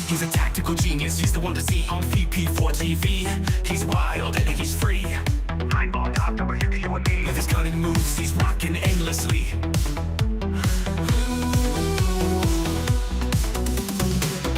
He's a tactical genius, he's the one to see on VP4TV. He's wild and he's free. I'm on top, number you and me. With his cunning moves, he's rocking endlessly.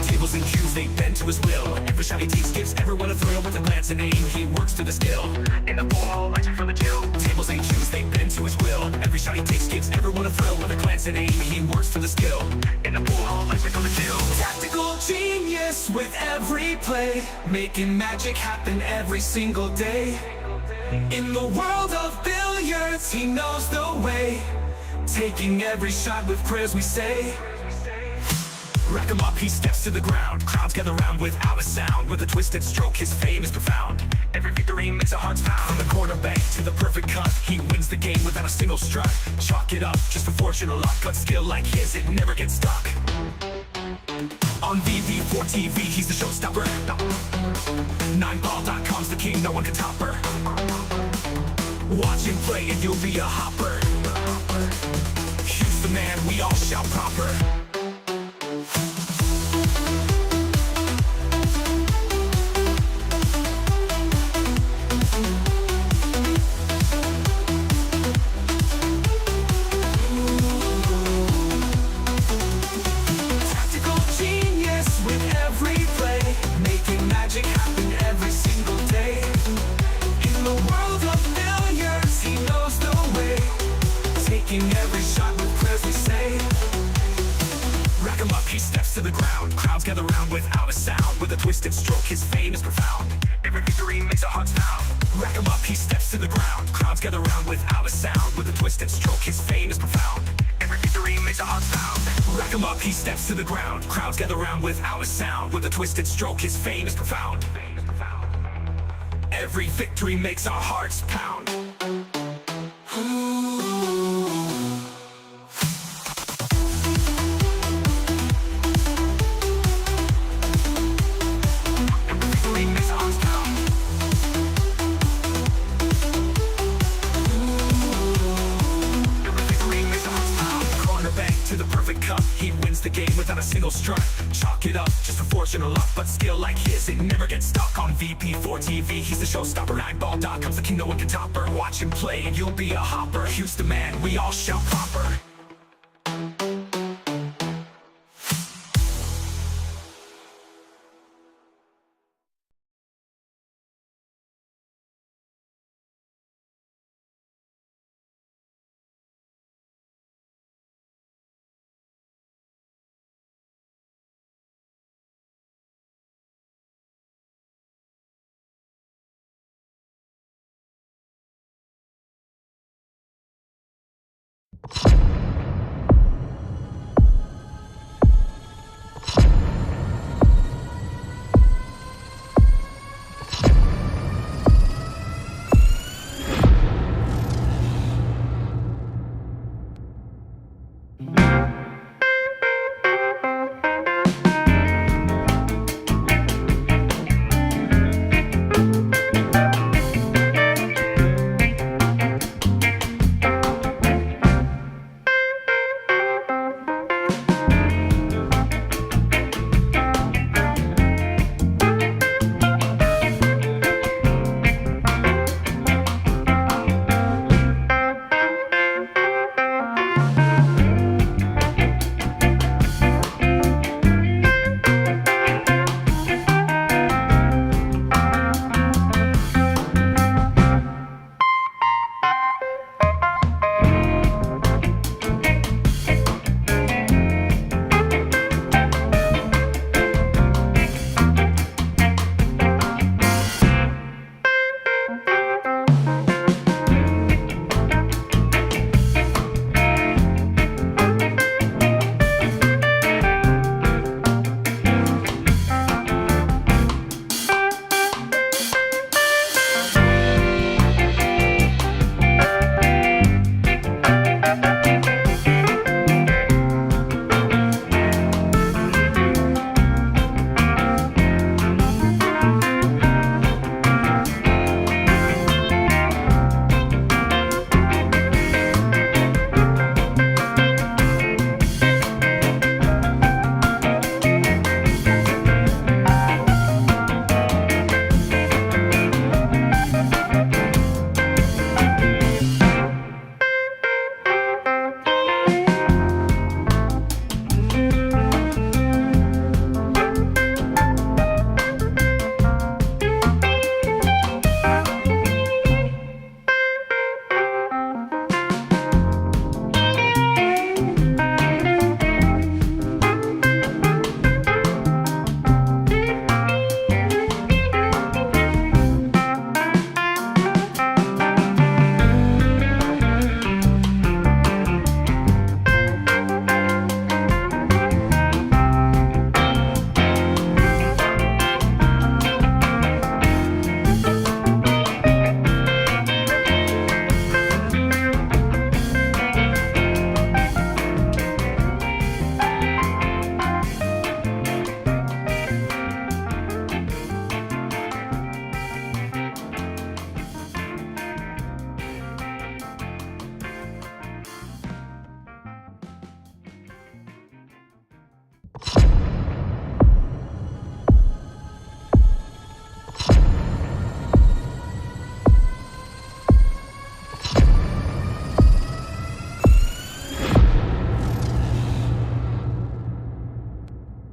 Tables and cues, they bend to his will. Every shot he takes gives everyone a thrill. With a glance and aim, he works to the skill. In the ball, legend from the jill. Tables and cues, they bend to his will. Every shot he takes gives everyone a thrill. With a glance and aim, he works to the skill. In the ball, legend from the jill. Tactical genius with every play, making magic happen every single day. In the world of billiards, he knows the way, taking every shot with prayers we say. Rack him up, he steps to the ground. Crowds gather round without a sound. With a twisted stroke, his fame is profound. Every victory makes our hearts pound. From the quarterback to the perfect cut, he wins the game without a single strut. Chalk it up, just for fortune or luck. But skill like his, it never gets stuck. On VP4TV, he's the showstopper. 9ball.com's the king, no one can top her. Watch him play and you'll be a hopper. He's the man, we all shout proper. Every shot with prayers we say. Rack him up, he steps to the ground. Crowds gather round without a sound. With a twisted stroke, his fame is profound. Every victory makes our hearts pound. Rack him up, he steps to the ground. Crowds gather round without a sound. With a twisted stroke, his fame is profound. Every victory makes our hearts pound. Rack him up, he steps to the ground. Crowds gather round without a sound. With a twisted stroke, his fame is profound. Every victory makes our hearts pound. To the perfect cup, he wins the game without a single strut. Chalk it up, just for fortune or luck. But skill like his, it never gets stuck. On VP4TV, he's the showstopper. 9ball.com's the king, no one can top her. Watch him play and you'll be a hopper. He's the man, we all shout proper.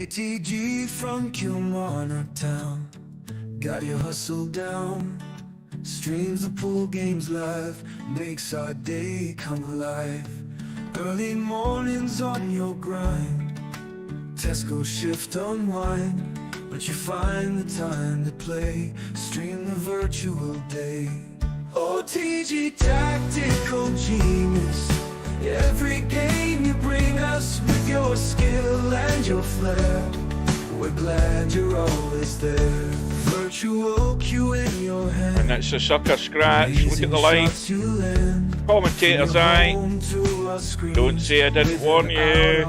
ATG from Kilmarnock town, got your hustle down. Streams the pool games live, makes our day come alive. Early mornings on your grind, Tesco shift unwind, but you find the time to play, stream the virtual day. OTG tactical genius, every game you bring us with your skill and your flair. We're glad you're always there. Virtual cue in your hand, And it's a sucker scratch. Look at the line. Commentator's eye. Don't say I didn't warn you.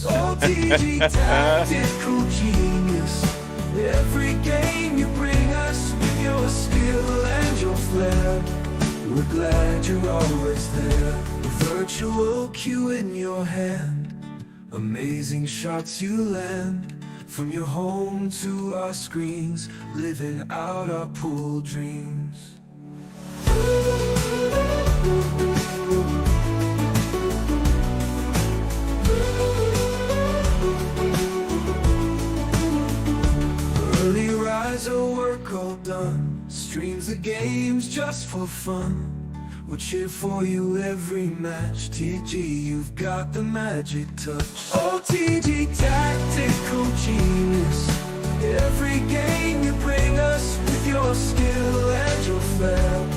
OTG tactical genius, every game you bring us with your skill and your flair. We're glad you're always there. Virtual cue in your hand, amazing shots you land. From your home to our screens, living out our pool dreams. Early riser, work all done, streams the games just for fun. We'll cheer for you every match. TG, you've got the magic touch. OTG tactical genius, every game you bring us with your skill and your flair.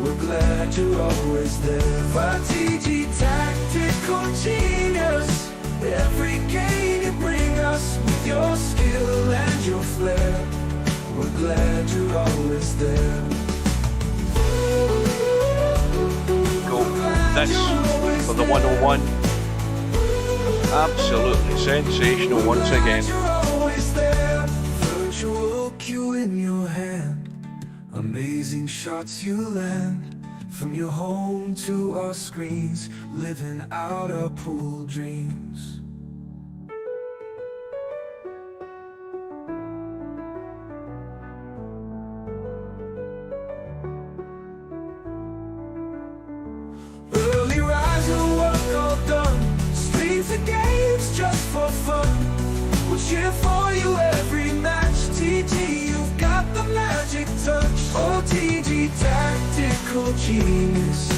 We're glad you're always there. OTG tactical genius, every game you bring us with your skill and your flair. We're glad you're always there. This for the 101. Absolutely sensational once again. Virtual cue in your hand, amazing shots you land. From your home to our screens, living out our pool dreams. The games just for fun, we'll cheer for you every match. TG, you've got the magic touch. OTG tactical genius,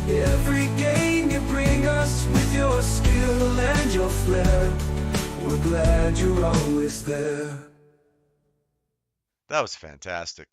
every game you bring us with your skill and your flair. We're glad you're always there. That was fantastic.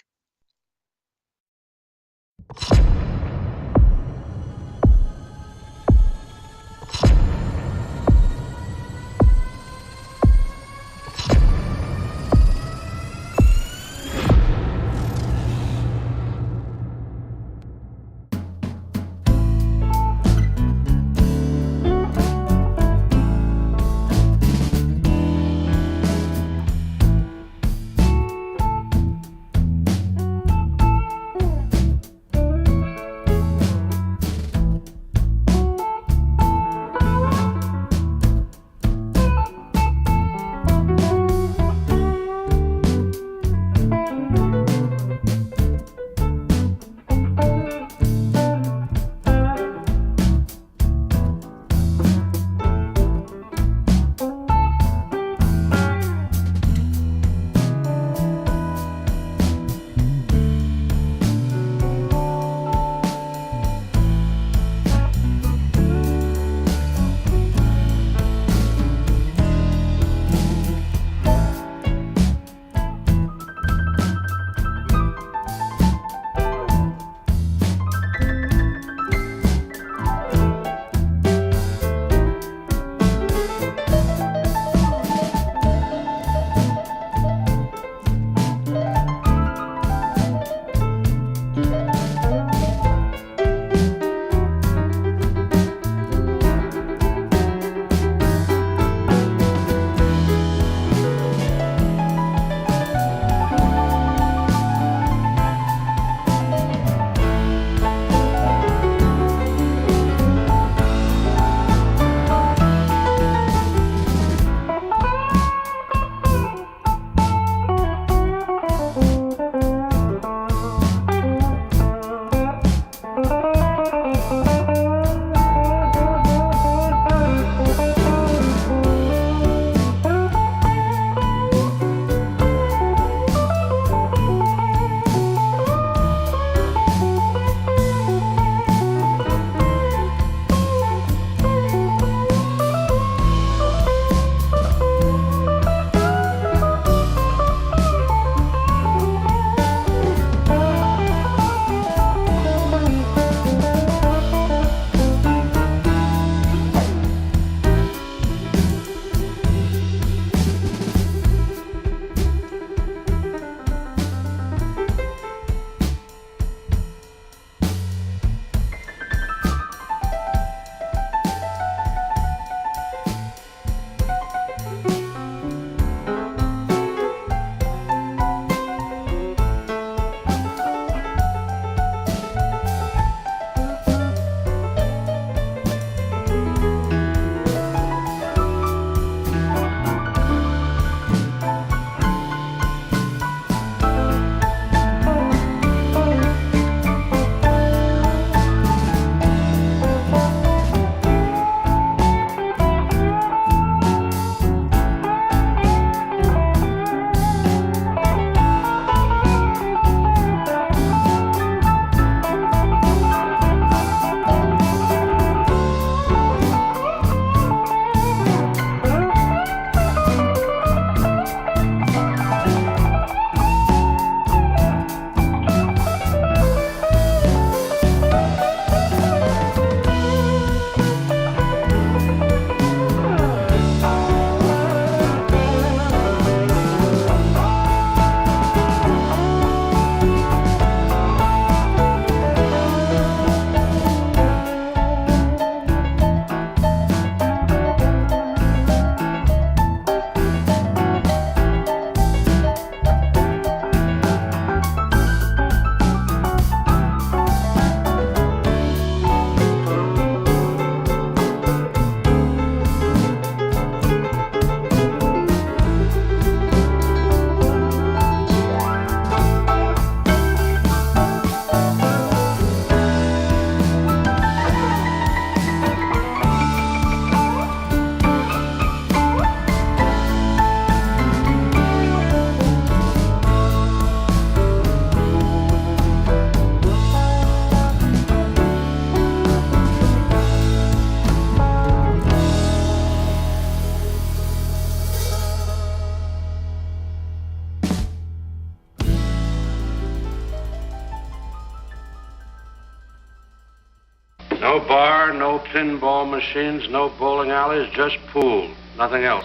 pinball machines, no bowling alleys, just pool. Nothing else.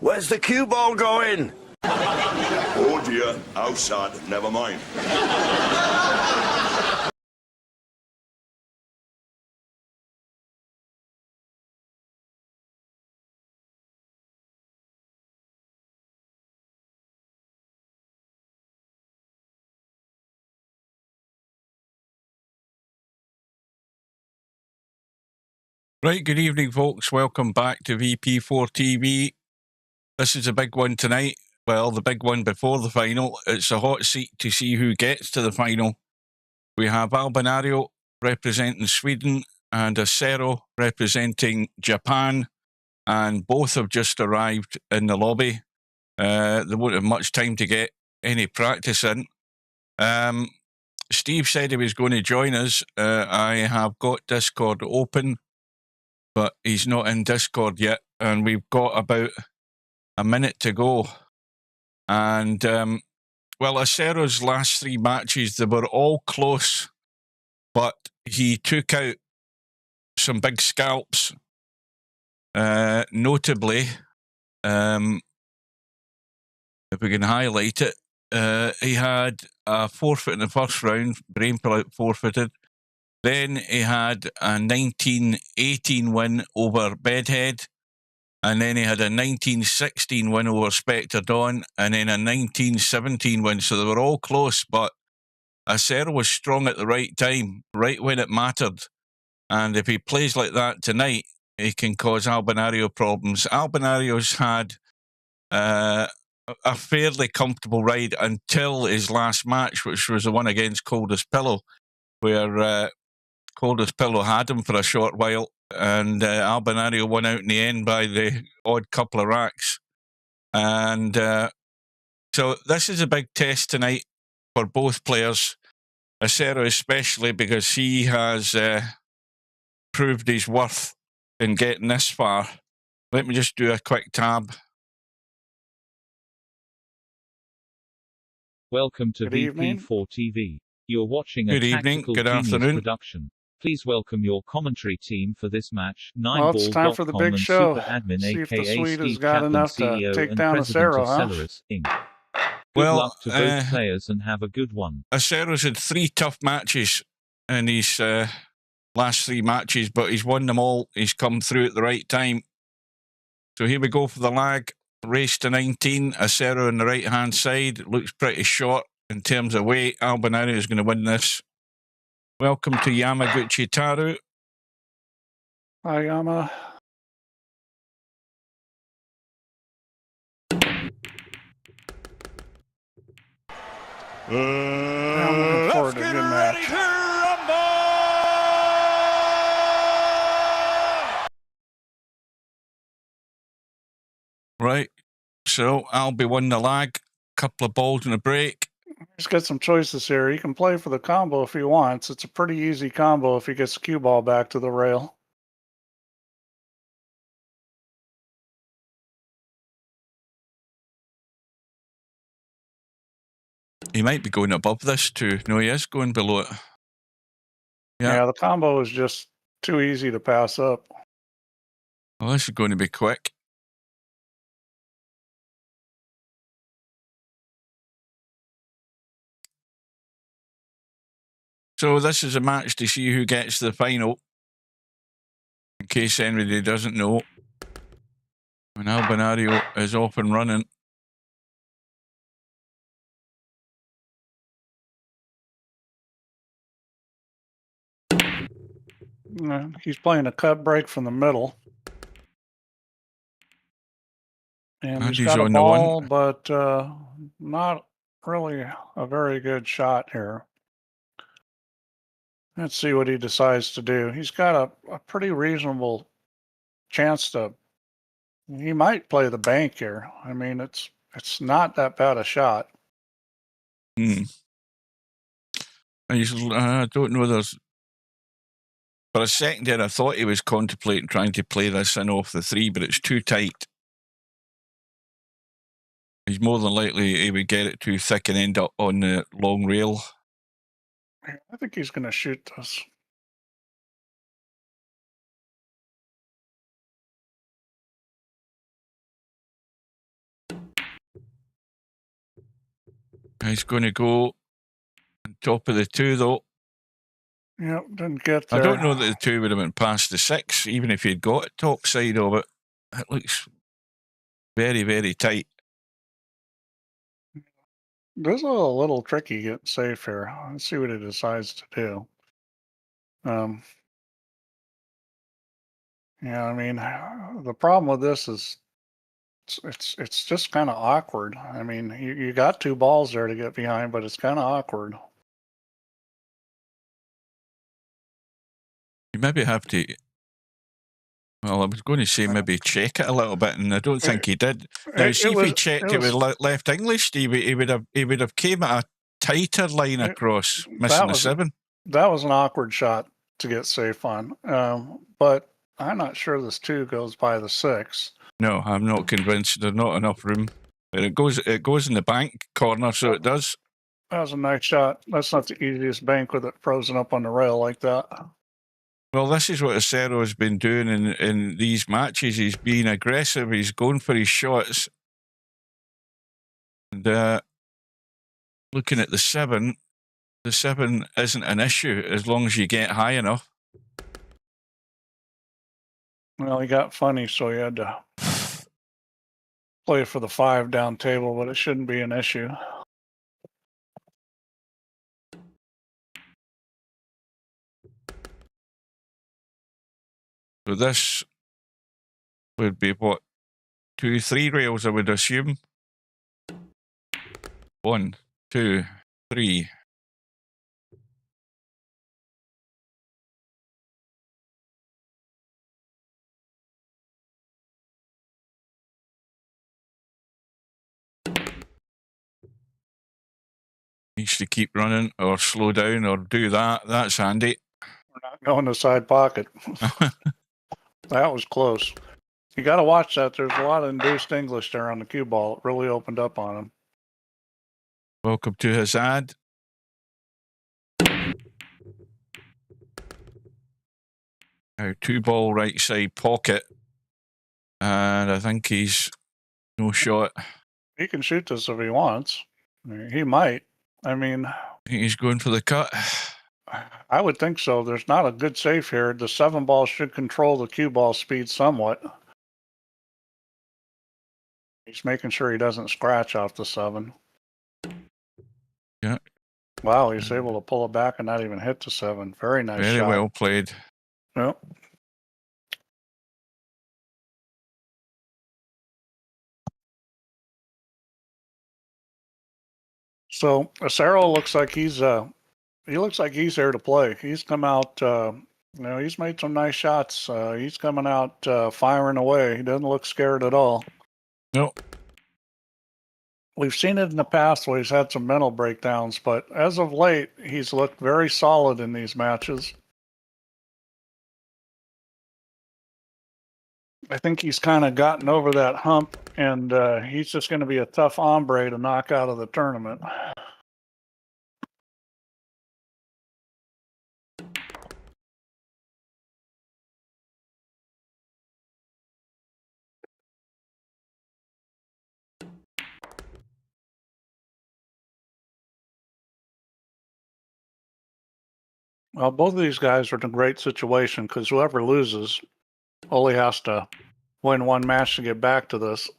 Where's the cue ball going? Oh dear, outside, never mind. Right, good evening, folks. Welcome back to VP4TV. This is a big one tonight. Well, the big one before the final. It's a hot seat to see who gets to the final. We have Albinario representing Sweden and Acero representing Japan, and both have just arrived in the lobby. They won't have much time to get any practice in. Steve said he was going to join us. I have got Discord open, but he's not in Discord yet, and we've got about a minute to go. And, well, Acero's last three matches, they were all close, but he took out some big scalps, notably, if we can highlight it, he had a forfeit in the first round, brain pull out forfeited. Then he had a 1918 win over Bedhead. And then he had a 1916 win over Spectre Dawn. And then a 1917 win. So they were all close. But Acero was strong at the right time, right when it mattered. And if he plays like that tonight, he can cause Albinario problems. Albinario's had a fairly comfortable ride until his last match, which was the one against Coldest Pillow, where Coldest Pillow had him for a short while, and Albinario won out in the end by the odd couple of racks. And so this is a big test tonight for both players. Acero especially, because he has proved his worth in getting this far. Let me just do a quick tab. Welcome to Good evening. VP4TV. You're watching a Good evening, Tactical good Genius afternoon. production. Please welcome your commentary team for this match. Well, it's time for the big and show. Super Admin, See if the aka Swede has Steve got Chapman, enough to CEO take and down President Acero, of huh? Celerus, Inc. Good Well, luck to both players and have a good one. Acero's had 3 tough matches in his last 3 matches, but he's won them all. He's come through at the right time. So here we go for the lag. Race to 19. Acero on the right-hand side. Looks pretty short in terms of weight. Albinario is going to win this. Welcome to Yamaguchi Taru. Hi, Yama. I'm looking forward to a good match. Right. So Albi won the lag. Couple of balls in a break. He's got some choices here. He can play for the combo if he wants. It's a pretty easy combo if he gets the cue ball back to the rail. He might be going above this too. No, he is going below it. Yeah, the combo is just too easy to pass up. Well, this is going to be quick. So this is a match to see who gets to the final. In case anybody doesn't know. And Albinario is off and running. He's playing a cut break from the middle. And he's got a ball, but not really a very good shot here. Let's see what he decides to do. He's got a pretty reasonable chance to. He might play the bank here. I mean, it's not that bad a shot. I don't know. There's for a second there, I thought he was contemplating trying to play this in off the 3, but it's too tight. He's more than likely he would get it too thick and end up on the long rail. I think he's going to shoot this. He's going to go on top of the 2, though. Yep, didn't get there. I don't know that the 2 would have went past the 6, even if he'd got it top side of it. It looks very, very tight. This is a little tricky getting safe here. Let's see what he decides to do. Yeah, I mean, the problem with this is it's just kind of awkward. I mean, you got 2 balls there to get behind, but it's kind of awkward. You maybe have to. Well, I was going to say maybe check it a little bit, and I don't think he did. Now, see if he checked it with left English, he would have came at a tighter line across, missing the 7. That was an awkward shot to get safe on, but I'm not sure this 2 goes by the 6. No, I'm not convinced. There's not enough room. But it goes in the bank corner, so it does. That was a nice shot. That's not the easiest bank with it frozen up on the rail like that. Well, this is what Acero has been doing in these matches. He's being aggressive. He's going for his shots. And looking at the 7 isn't an issue as long as you get high enough. Well, he got funny, so he had to play for the 5 down table, but it shouldn't be an issue. So this would be what, 2, 3 rails, I would assume. 1, 2, 3. Needs to keep running or slow down or do that. That's handy. We're not going to side pocket. That was close. You got to watch that. There's a lot of induced English there on the cue ball. It really opened up on him. Welcome to his ad. Now 2 ball right side pocket. And I think he's no shot. He can shoot this if he wants. He might. I mean, I think he's going for the cut. I would think so. There's not a good safe here. The 7 ball should control the cue ball speed somewhat. He's making sure he doesn't scratch off the 7. Yeah. Wow, he's able to pull it back and not even hit the 7. Very nice shot. Very well played. Yep. So Acero looks like he's here to play. He's come out, he's made some nice shots. He's coming out firing away. He doesn't look scared at all. Nope. We've seen it in the past where he's had some mental breakdowns, but as of late, he's looked very solid in these matches. I think he's kind of gotten over that hump, and he's just going to be a tough hombre to knock out of the tournament. Well, both of these guys are in a great situation because whoever loses only has to win 1 match to get back to this.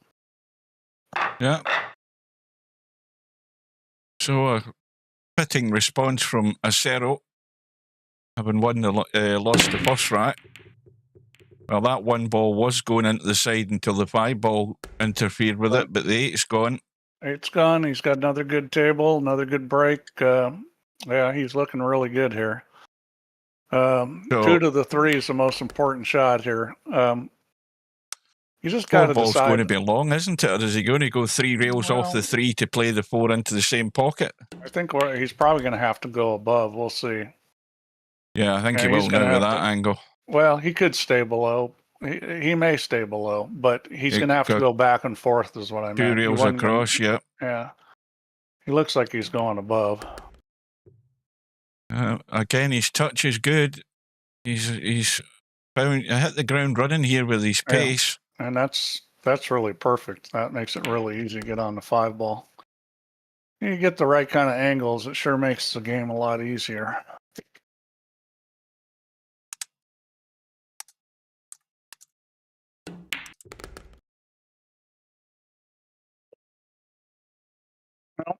Yeah. So a fitting response from Acero, having lost the first rack. Well, that 1 ball was going into the side until the 5 ball interfered with it, but the 8's gone. 8's gone. He's got another good table, another good break. Yeah, he's looking really good here. So- 2 to the 3 is the most important shot here. You just got to 4 ball's decide. going to be long, isn't it? Or is he going to go 3 rails off the Well- 3 to play the 4 into the same pocket? I think he's probably going to have to go above. We'll see. Yeah, I think Yeah, he he's will gonna now with have that to- angle. Well, he could stay below. He may stay below, but he's He going to have to got go back and forth, is what I 2 meant. He rails wasn't gonna- across, yeah. Yeah. He looks like he's going above. Again, his touch is good. He's found hit the ground running here with his Yeah. pace. And that's really perfect. That makes it really easy to get on the 5 ball. You get the right kind of angles, it sure makes the game a lot easier. Well,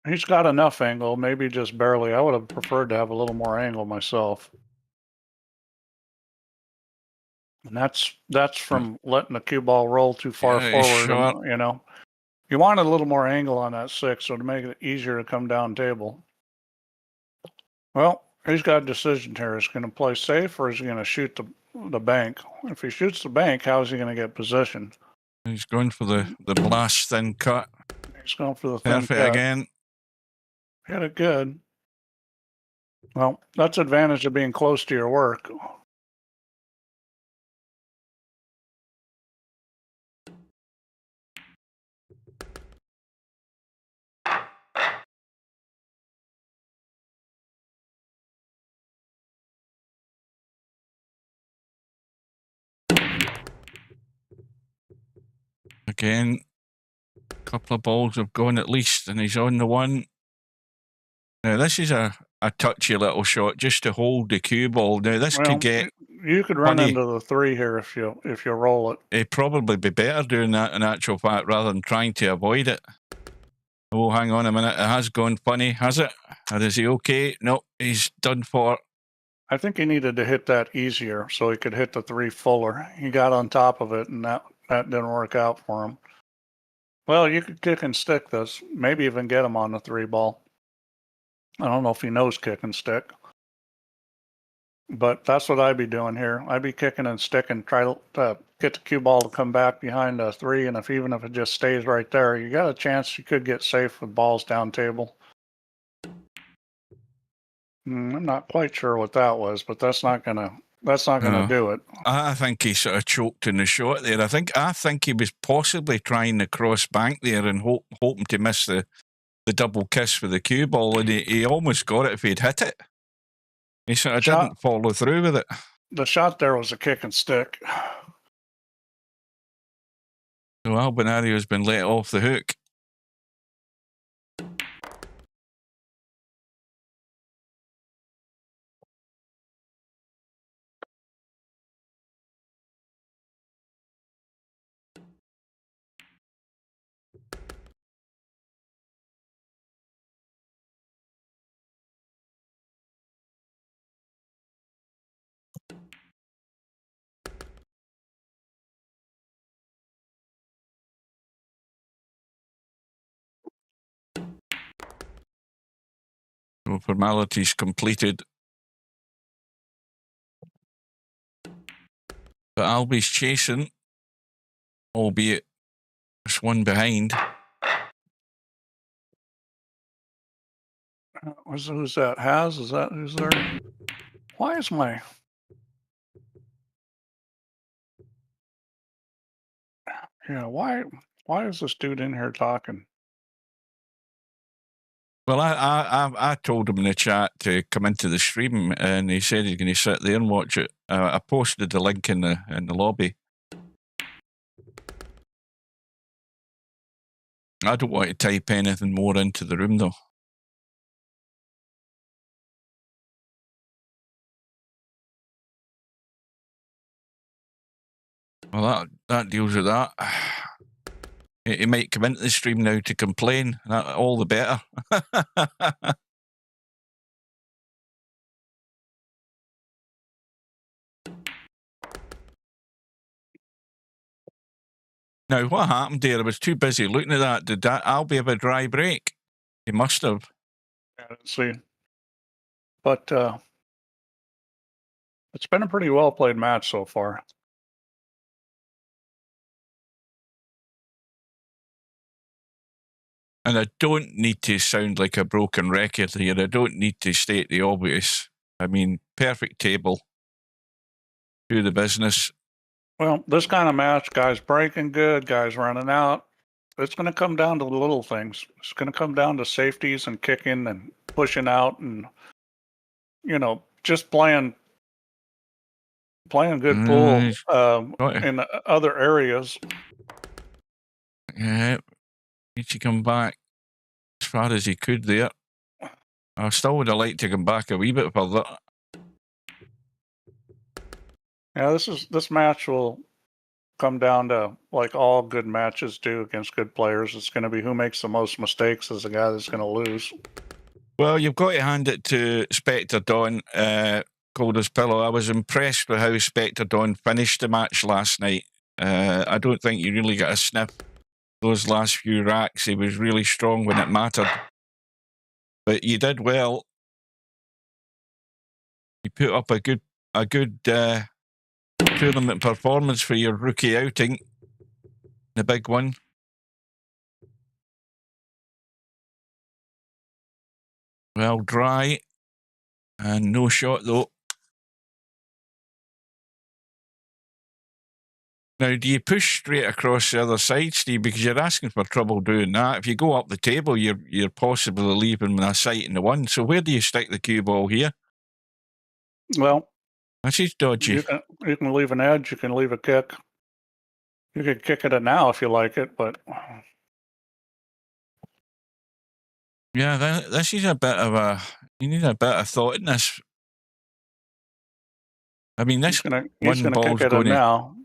he's got enough angle, maybe just barely. I would have preferred to have a little more angle myself. And that's from letting the cue ball roll too far Yeah, he's forward. short. And, you know, you wanted a little more angle on that 6, so to make it easier to come down table. Well, he's got a decision here. Is he going to play safe or is he going to shoot the bank? If he shoots the bank, how is he going to get position? He's going for the blast thin cut. He's going for the thin Perfect cut. again. Hit it good. Well, that's advantage of being close to your work. Again, a couple of balls have gone at least, and he's on the 1. Now, this is a touchy little shot just to hold the cue ball. Now, this Well, could get... you could run funny. into the 3 here if you roll it. It'd probably be better doing that in actual fact rather than trying to avoid it. Oh, hang on a minute. It has gone funny, has it? Or is he okay? No, he's done for. I think he needed to hit that easier so he could hit the 3 fuller. He got on top of it, and that didn't work out for him. Well, you could kick and stick this, maybe even get him on the 3 ball. I don't know if he knows kick and stick, but that's what I'd be doing here. I'd be kicking and sticking, try to get the cue ball to come back behind the 3, and even if it just stays right there, you got a chance you could get safe with balls down table. I'm not quite sure what that was, but that's not gonna do it. I think he sort of choked in the shot there. I think he was possibly trying the cross bank there and hoping to miss the double kiss with the cue ball, and he almost got it if he'd hit it. He sort of didn't follow through with it. The shot there was a kick and stick. So Albinario's been let off the hook. So formalities completed. But Albie's chasing, albeit just one behind. Who's that? Is that who's there? Why is my... Yeah, why is this dude in here talking? Well, I told him in the chat to come into the stream, and he said he's going to sit there and watch it. I posted the link in the lobby. I don't want to type anything more into the room, though. Well, that deals with that. He might come into the stream now to complain. All the better. Now, what happened there? I was too busy looking at that. Did that Albie have a dry break? He must have. I didn't see. But it's been a pretty well played match so far. And I don't need to sound like a broken record here. I don't need to state the obvious. I mean, perfect table. Do the business. Well, this kind of match, guys breaking good, guys running out. It's going to come down to the little things. It's going to come down to safeties and kicking and pushing out and, you know, just playing good pool in other areas. Yeah, need to come back as far as he could there. I still would have liked to come back a wee bit further. Yeah, this match will come down to, like all good matches do against good players. It's going to be who makes the most mistakes is the guy that's going to lose. Well, you've got to hand it to Spectre Dawn, cold as pillow. I was impressed with how Spectre Dawn finished the match last night. I don't think you really got a sniff those last few racks. He was really strong when it mattered. But you did well. You put up a good tournament performance for your rookie outing. The big one. Well, dry. And no shot, though. Now, do you push straight across the other side, Steve? Because you're asking for trouble doing that. If you go up the table, you're possibly leaving a sight in the one. So where do you stick the cue ball here? Well, this is dodgy. You can leave an edge. You can leave a kick. You could kick it now if you like it, but yeah, this is a bit of a. You need a bit of thought in this. I mean, this he's gonna kick it going now.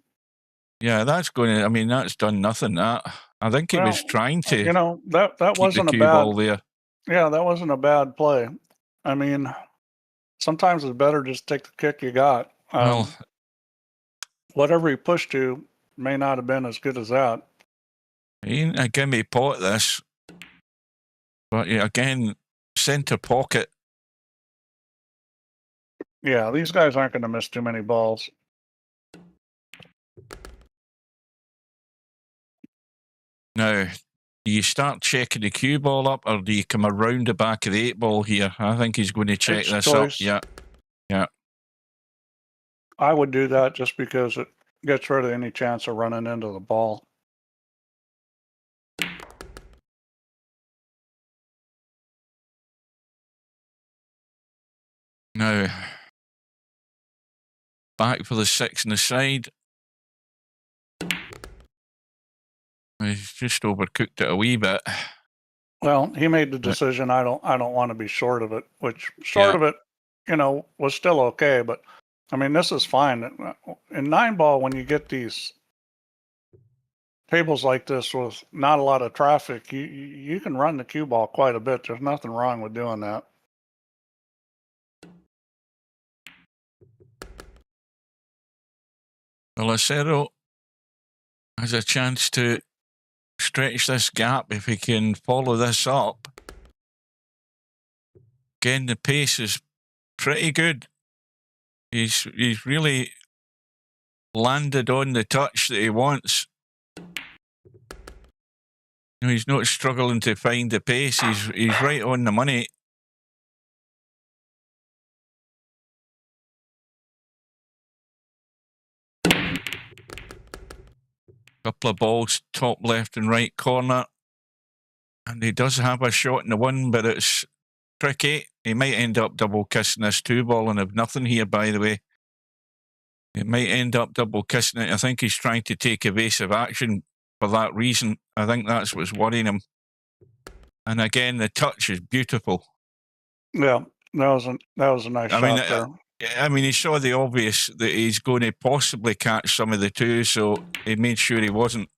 Yeah, that's going to. I mean, that's done nothing. That I think he was trying to. You know, that wasn't the a cue bad ball there. Yeah, that wasn't a bad play. I mean, sometimes it's better just take the kick you got. Well, whatever he pushed to may not have been as good as that. He ain't a gimme pot this, but yeah, again, center pocket. Yeah, these guys aren't going to miss too many balls. Now, do you start checking the cue ball up, or do you come around the back of the 8-ball here? I think he's going to check It's this choice. up. Yeah. I would do that just because it gets rid of any chance of running into the ball. Now, back for the 6 on the side. He's just overcooked it a wee bit. Well, he made the decision. I don't want to be short of it. Which short of it, you know, was still okay. But I mean, this is fine. In 9-ball, when you get these tables like this with not a lot of traffic, you can run the cue ball quite a bit. There's nothing wrong with doing that. Well, acero has a chance to stretch this gap if he can follow this up. Again, the pace is pretty good. He's really landed on the touch that he wants. You know, he's not struggling to find the pace. He's right on the money. Couple of balls, top left and right corner. And he does have a shot in the one, but it's tricky. He might end up double kissing this 2-ball and have nothing here, by the way. He might end up double kissing it. I think he's trying to take evasive action for that reason. I think that's what's worrying him. And again, the touch is beautiful. Yeah, that was a nice shot there. I mean, he saw the obvious that he's going to possibly catch some of the 2, so he made sure he wasn't.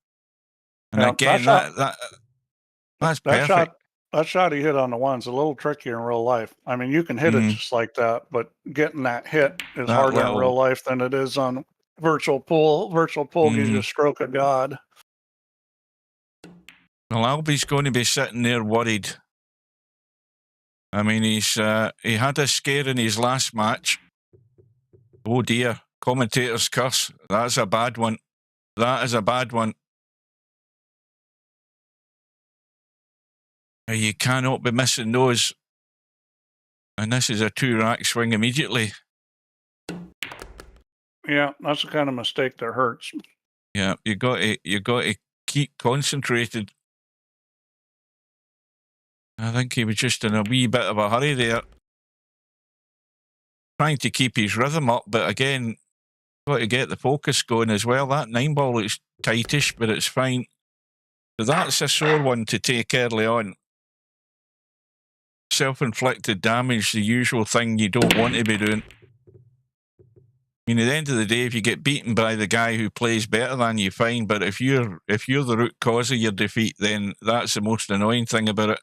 And again, that's perfect. That shot he hit on the 1's a little trickier in real life. I mean, you can hit it just like that, but getting that hit is harder in real life than it is on virtual pool. Virtual pool gives you a stroke of God. Well, Albie's going to be sitting there worried. I mean, he had a scare in his last match. Oh dear, commentator's curse. That's a bad one. That is a bad one. You cannot be missing those. And this is a 2-rack swing immediately. Yeah, that's the kind of mistake that hurts. Yeah, you got to keep concentrated. I think he was just in a wee bit of a hurry there, trying to keep his rhythm up. But again, got to get the focus going as well. That 9-ball looks tightish, but it's fine. So that's a sore one to take early on. Self-inflicted damage, the usual thing you don't want to be doing. I mean, at the end of the day, if you get beaten by the guy who plays better than you, fine. But if you're the root cause of your defeat, then that's the most annoying thing about it.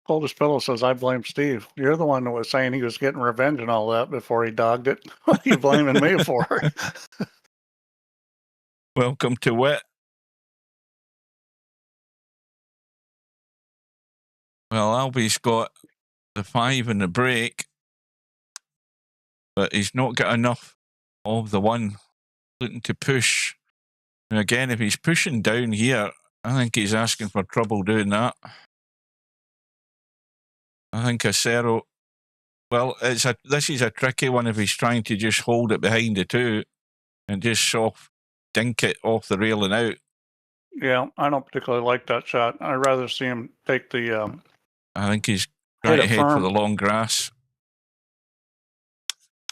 Coldest Pillow says, I blame Steve. You're the one that was saying he was getting revenge and all that before he dogged it. What are you blaming me for? Welcome to wit. Well, Albie's got the 5 in the break, but he's not got enough of the 1. Looking to push. And again, if he's pushing down here, I think he's asking for trouble doing that. I think acero. Well, this is a tricky one if he's trying to just hold it behind the 2 and just soft dink it off the railing out. Yeah, I don't particularly like that shot. I'd rather see him take the. I think he's trying to head for the long grass.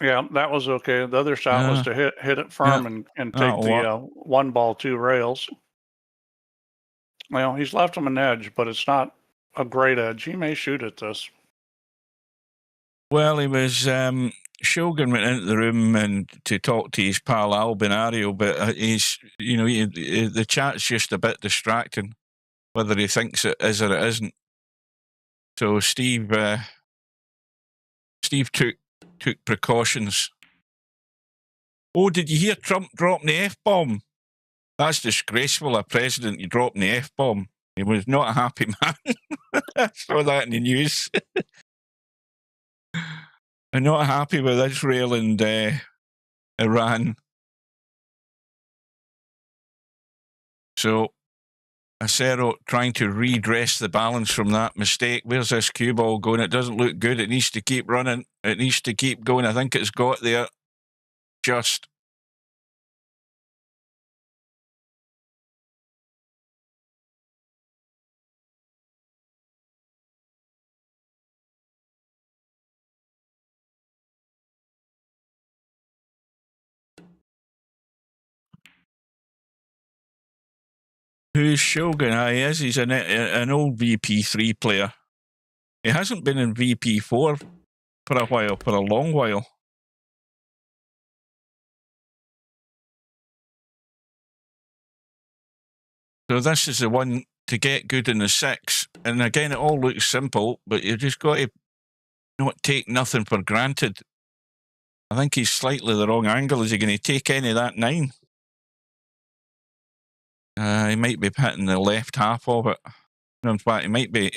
Yeah, that was okay. The other shot was to hit it firm and take the 1 ball 2 rails. Well, he's left him an edge, but it's not a great edge. He may shoot at this. Well, he was Shogun went into the room and to talk to his pal Albinario, but he's the chat's just a bit distracting, whether he thinks it is or it isn't. So Steve took precautions. Oh, did you hear Trump dropping the F-bomb? That's disgraceful, a president, you dropping the F-bomb. He was not a happy man. I saw that in the news. I'm not happy with Israel and Iran. So acero trying to redress the balance from that mistake. Where's this cue ball going? It doesn't look good. It needs to keep running. It needs to keep going. I think it's got there. Just. Who's Shogun? He is. He's an old VP3 player. He hasn't been in VP4 for a while, for a long while. So this is the one to get good in the 6. And again, it all looks simple, but you just got to not take nothing for granted. I think he's slightly the wrong angle. Is he going to take any of that 9? He might be hitting the left half of it. In fact, he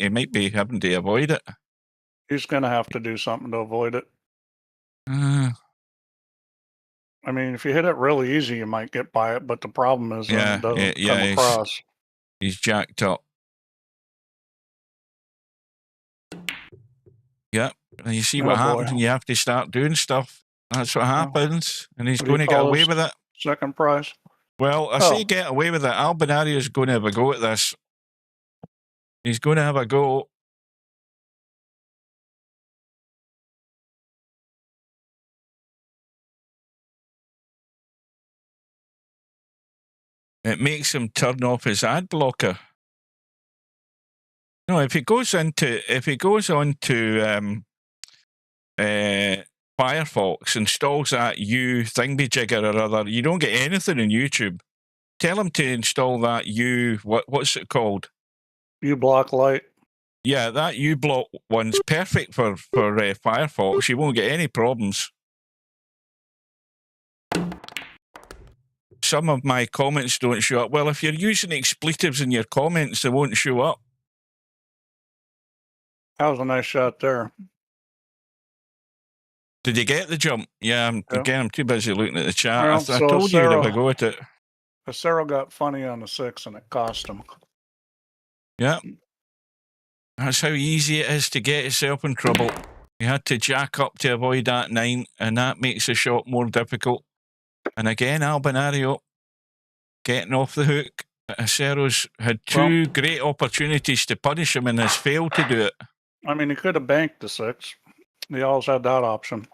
might be having to avoid it. He's going to have to do something to avoid it. I mean, if you hit it really easy, you might get by it, but the problem is it doesn't come across. He's jacked up. Yep. And you see what happens when you have to start doing stuff. That's what happens. And he's going to get away with it. Second prize. Well, I say get away with it. Albinario is going to have a go at this. He's going to have a go. It makes him turn off his ad blocker. No, if he goes onto Firefox, installs that U thingy-jigger or other, you don't get anything on YouTube. Tell him to install that what's it called? uBlock Lite. Yeah, that uBlock one's perfect for Firefox. You won't get any problems. Some of my comments don't show up. Well, if you're using expletives in your comments, they won't show up. That was a nice shot there. Did you get the jump? Yeah, Yeah. again, I'm too busy looking at the chat. Well, I so told you to have a Acero- go at it. Acero got funny on the 6 and it cost him. Yeah. That's how easy it is to get yourself in trouble. You had to jack up to avoid that 9, and that makes the shot more difficult. And again, Albinario getting off the hook. Acero's had two great opportunities to punish him and has failed to do it. I mean, he could have banked the 6. He always had that option.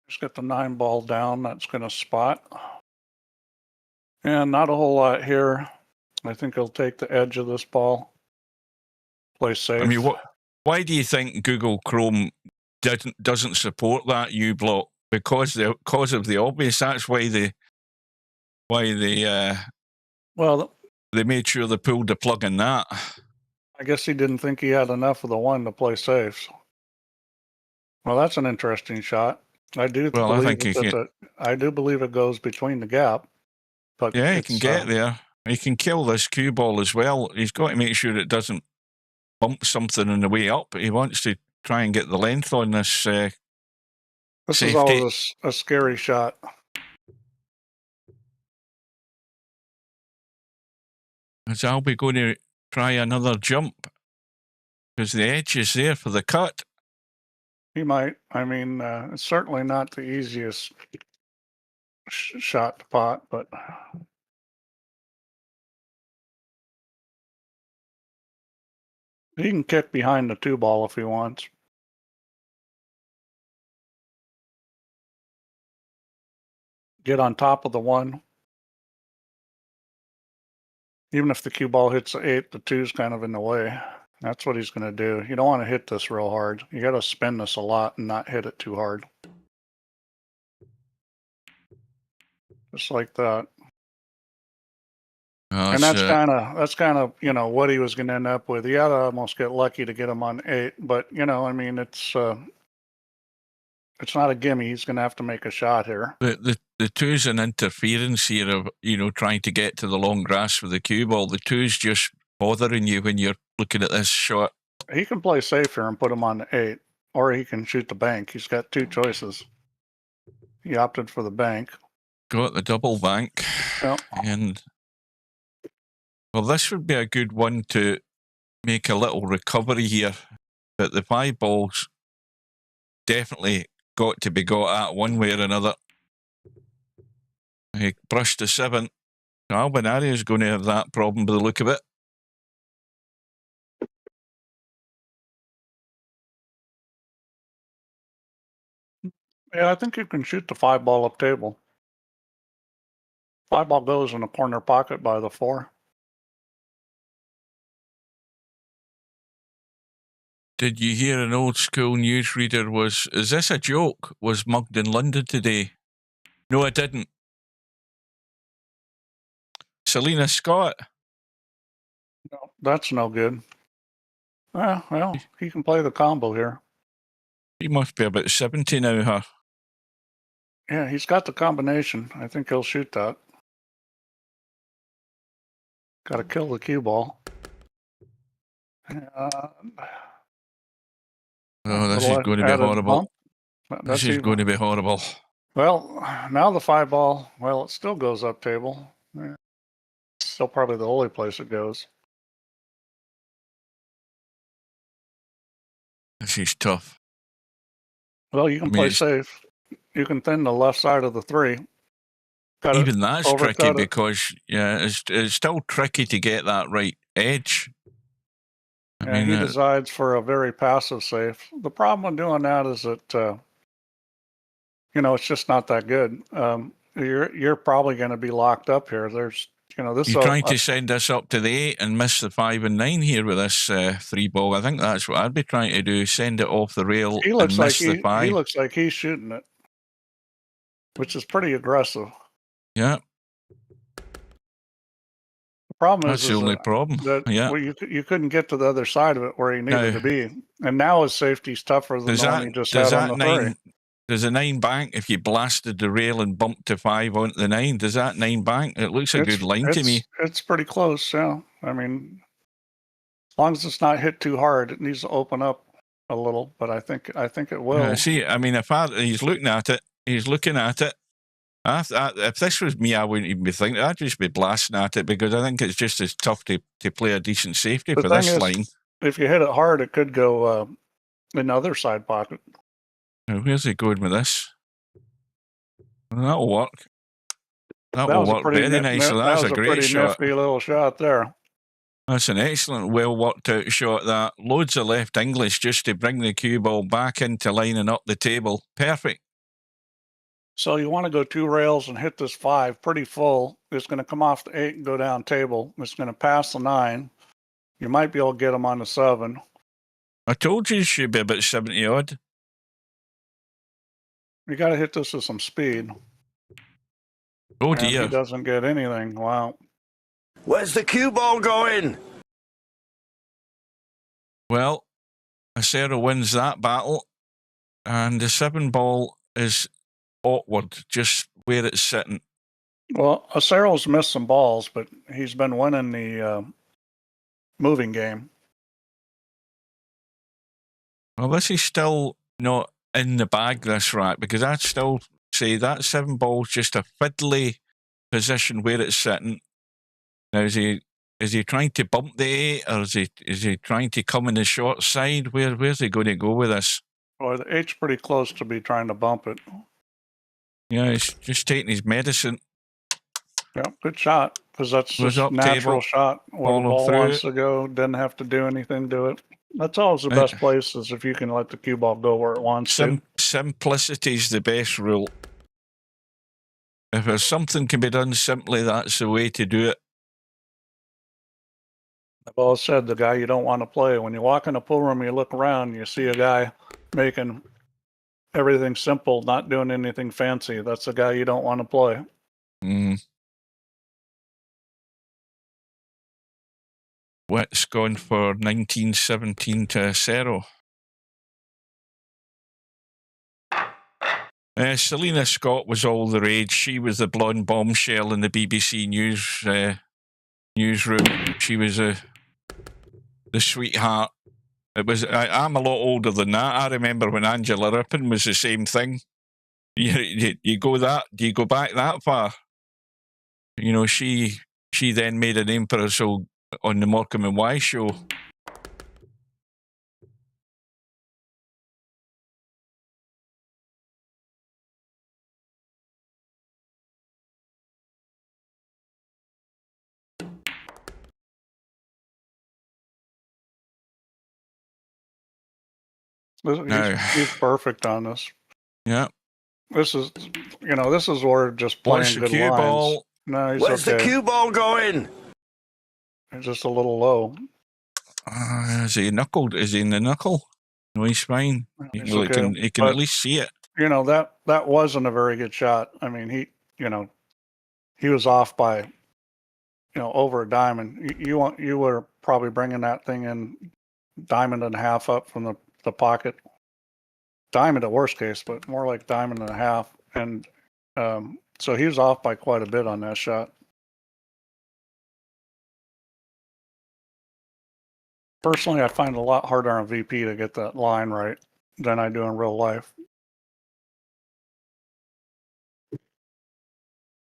Just get the 9 ball down. That's going to spot. And not a whole lot here. I think he'll take the edge of this ball. Play safe. I mean, why do you think Google Chrome doesn't support that U block? Because of the obvious. That's why they made sure they pulled the plug in that. I guess he didn't think he had enough of the 1 to play safe. Well, that's an interesting shot. I do believe it goes between the gap. But yeah, he can get there. He can kill this cue ball as well. He's got to make sure it doesn't bump something on the way up. He wants to try and get the length on this. This safety. Is always a scary shot. Is Albie going to try another jump? Because the edge is there for the cut. He might. I mean, it's certainly not the easiest shot to pot, but he can kick behind the 2 ball if he wants. Get on top of the 1. Even if the cue ball hits the 8, the 2's kind of in the way. That's what he's going to do. You don't want to hit this real hard. You got to spin this a lot and not hit it too hard. Just like that. And that's kind of what he was going to end up with. He had to almost get lucky to get him on 8, but I mean it's not a gimme. He's going to have to make a shot here. The 2's an interference here of trying to get to the long grass with the cue ball. The 2's just bothering you when you're looking at this shot. He can play safe here and put him on the 8, or he can shoot the bank. He's got 2 choices. He opted for the bank. Got the double bank. Yep. And well, this would be a good one to make a little recovery here. But the 5 balls definitely got to be got at one way or another. He brushed the 7. Albinario is going to have that problem by the look of it. Yeah, I think you can shoot the 5 ball up table. 5 ball goes in the corner pocket by the 4. Did you hear an old school newsreader is this a joke? Was mugged in London today? No, I didn't. Selena Scott. No, that's no good. Well, he can play the combo here. He must be about 70 now, huh? Yeah, he's got the combination. I think he'll shoot that. Got to kill the cue ball. This is going to be horrible. This is going to be horrible. Well, now the 5 ball, it still goes up table. Still probably the only place it goes. This is tough. Well, you can play safe. You can thin the left side of the 3. Even that's tricky because it's still tricky to get that right edge. I mean, he decides for a very passive safe. The problem with doing that is that it's just not that good. You're probably going to be locked up here. There's this. You're trying to send us up to the 8 and miss the 5 and 9 here with this 3 ball. I think that's what I'd be trying to do. Send it off the rail and miss the 5. He looks like he's shooting it, which is pretty aggressive. Yeah. The problem that's the only problem. You couldn't get to the other side of it where he needed to be, and now his safety's tougher than the one he just had on the 3. does a 9 bank if you blasted the rail and bumped to 5 onto the 9? Does that 9 bank? It looks a good line to me. It's pretty close, yeah. I mean, as long as it's not hit too hard, it needs to open up a little, but I think it will. See, I mean, he's looking at it, he's looking at it. If this was me, I wouldn't even be thinking. I'd just be blasting at it because I think it's just as tough to play a decent safety for this line. If you hit it hard, it could go in the other side pocket. Now, where's he going with this? That'll work. That will work very nicely. That was a great pretty shot. Nifty little shot there. That's an excellent, well worked out shot. That loads of left English just to bring the cue ball back into line and up the table. Perfect. So you want to go 2 rails and hit this 5 pretty full. It's going to come off the 8 and go down table. It's going to pass the 9. You might be able to get them on the 7. I told you it should be about 70 odd. You got to hit this with some speed. Oh And dear. if he doesn't get anything, wow. Where's the cue ball going? Well, acero wins that battle, and the 7 ball is awkward, just where it's sitting. Well, acero's missed some balls, but he's been winning the moving game. Well, this is still not in the bag, this rack, because I'd still say that 7 ball's just a fiddly position where it's sitting. Now, is he trying to bump the 8, or is he trying to come in the short side? Where's he going to go with this? Well, the 8's pretty close to be trying to bump it. Yeah, he's just taking his medicine. Yeah, good shot, because that's Was just up natural table, shot. Where the follow ball through wants it. to go, didn't have to do anything to it. That's always the best place, is if you can let the cue ball go where it wants to. Simplicity is the best rule. If there's something can be done simply, that's the way to do it. I've always said the guy you don't want to play. When you walk in a pool room, you look around, you see a guy making everything simple, not doing anything fancy. That's the guy you don't want to play. Witt's gone for 1917 to acero. Selena Scott was all the rage. She was the blonde bombshell in the BBC newsroom. She was the sweetheart. I'm a lot older than that. I remember when Angela Rippon was the same thing. You go back that far? You know, she then made a name for herself on the Morecambe and Wise show. He's perfect on this. Yeah. This is where just playing What's the good cue lines. ball? No, he's Where's okay. the cue ball going? It's just a little low. Is he knuckled? Is he in the knuckle? No, he's fine. He's Well, okay. he can at least see it. You know, that wasn't a very good shot. I mean, he was off by, over a diamond. You were probably bringing that thing in diamond and a half up from the pocket. Diamond at worst case, but more like diamond and a half. And so he was off by quite a bit on that shot. Personally, I find it a lot harder on VP to get that line right than I do in real life.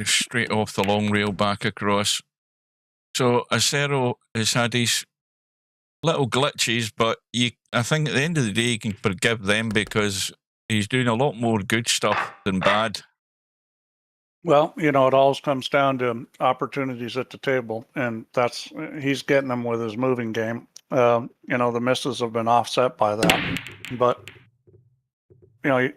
Straight off the long rail back across. So acero has had his little glitches, but I think at the end of the day you can forgive them because he's doing a lot more good stuff than bad. Well, it always comes down to opportunities at the table, and he's getting them with his moving game. The misses have been offset by that, but you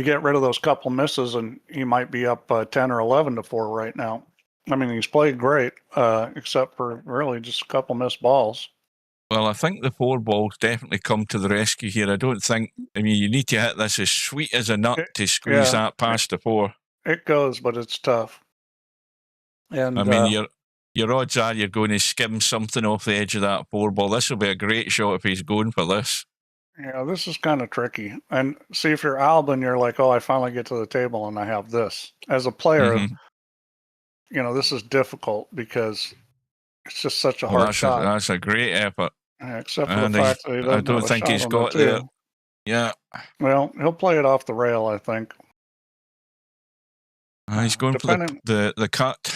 get rid of those couple misses, and he might be up 10 or 11 to 4 right now. I mean, he's played great, except for really just a couple missed balls. Well, I think the 4 balls definitely come to the rescue here. I mean, you need to hit this as sweet as a nut to squeeze that past the 4. It goes, but it's tough. And I mean, your odds are you're going to skim something off the edge of that 4 ball. This will be a great shot if he's going for this. Yeah, this is kind of tricky. And see, if you're Albin, you're like, oh, I finally get to the table and I have this. As a player, Mhm. you know, this is difficult because it's just such a Well, hard shot. that's a great effort. Except for And the fact that he I doesn't don't have a think shot he's on the got there. tee. Yeah. Well, he'll play it off the rail, I think. He's going Depending- for the cut.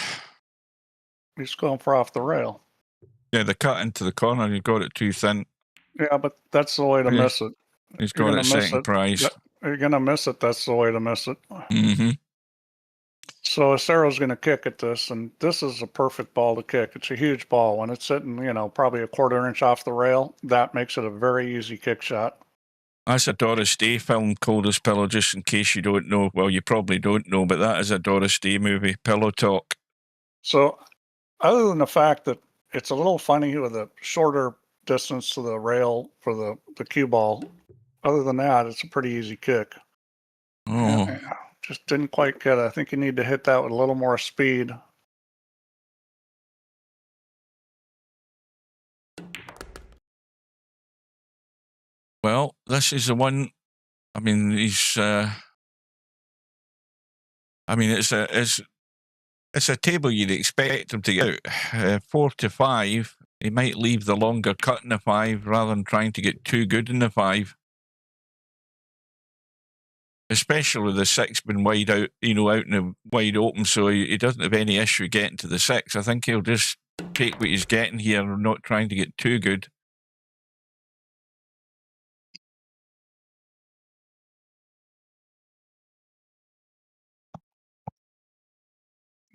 He's going for off the rail. Yeah, the cut into the corner. You got it too thin. Yeah, but that's the way to Yeah. miss it. He's You're got gonna it miss second it. prize. You're gonna miss it. That's the way to miss it. Mm-hmm. So Acero's going to kick at this, and this is a perfect ball to kick. It's a huge ball. When it's sitting, you know, probably a quarter inch off the rail, that makes it a very easy kick shot. That's a Doris Day film, Coldest Pillow, just in case you don't know. Well, you probably don't know, but that is a Doris Day movie, Pillow Talk. So other than the fact that it's a little funny with a shorter distance to the rail for the cue ball, other than that, it's a pretty easy kick. Oh. Yeah, just didn't quite get it. I think you need to hit that with a little more speed. Well, this is the one. I mean, he's. I mean, it's a table you'd expect him to get out. 4 to 5. He might leave the longer cut in the 5 rather than trying to get too good in the 5. Especially with the 6 being wide out, you know, out in the wide open, so he doesn't have any issue getting to the 6. I think he'll just take what he's getting here and not trying to get too good.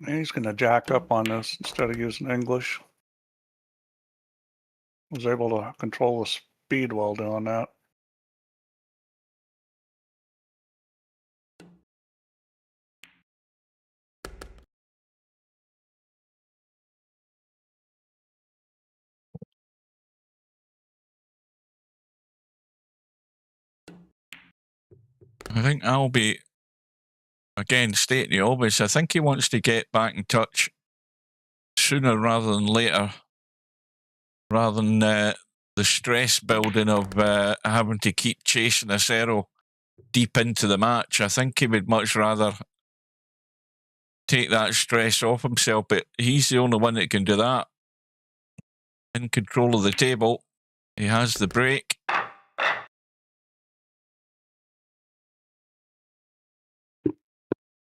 He's going to jack up on this instead of using English. Was able to control the speed while doing that. I think Albie, again, stating the obvious, I think he wants to get back in touch sooner rather than later, rather than the stress building of having to keep chasing Acero deep into the match. I think he would much rather take that stress off himself, but he's the only one that can do that. In control of the table. He has the break.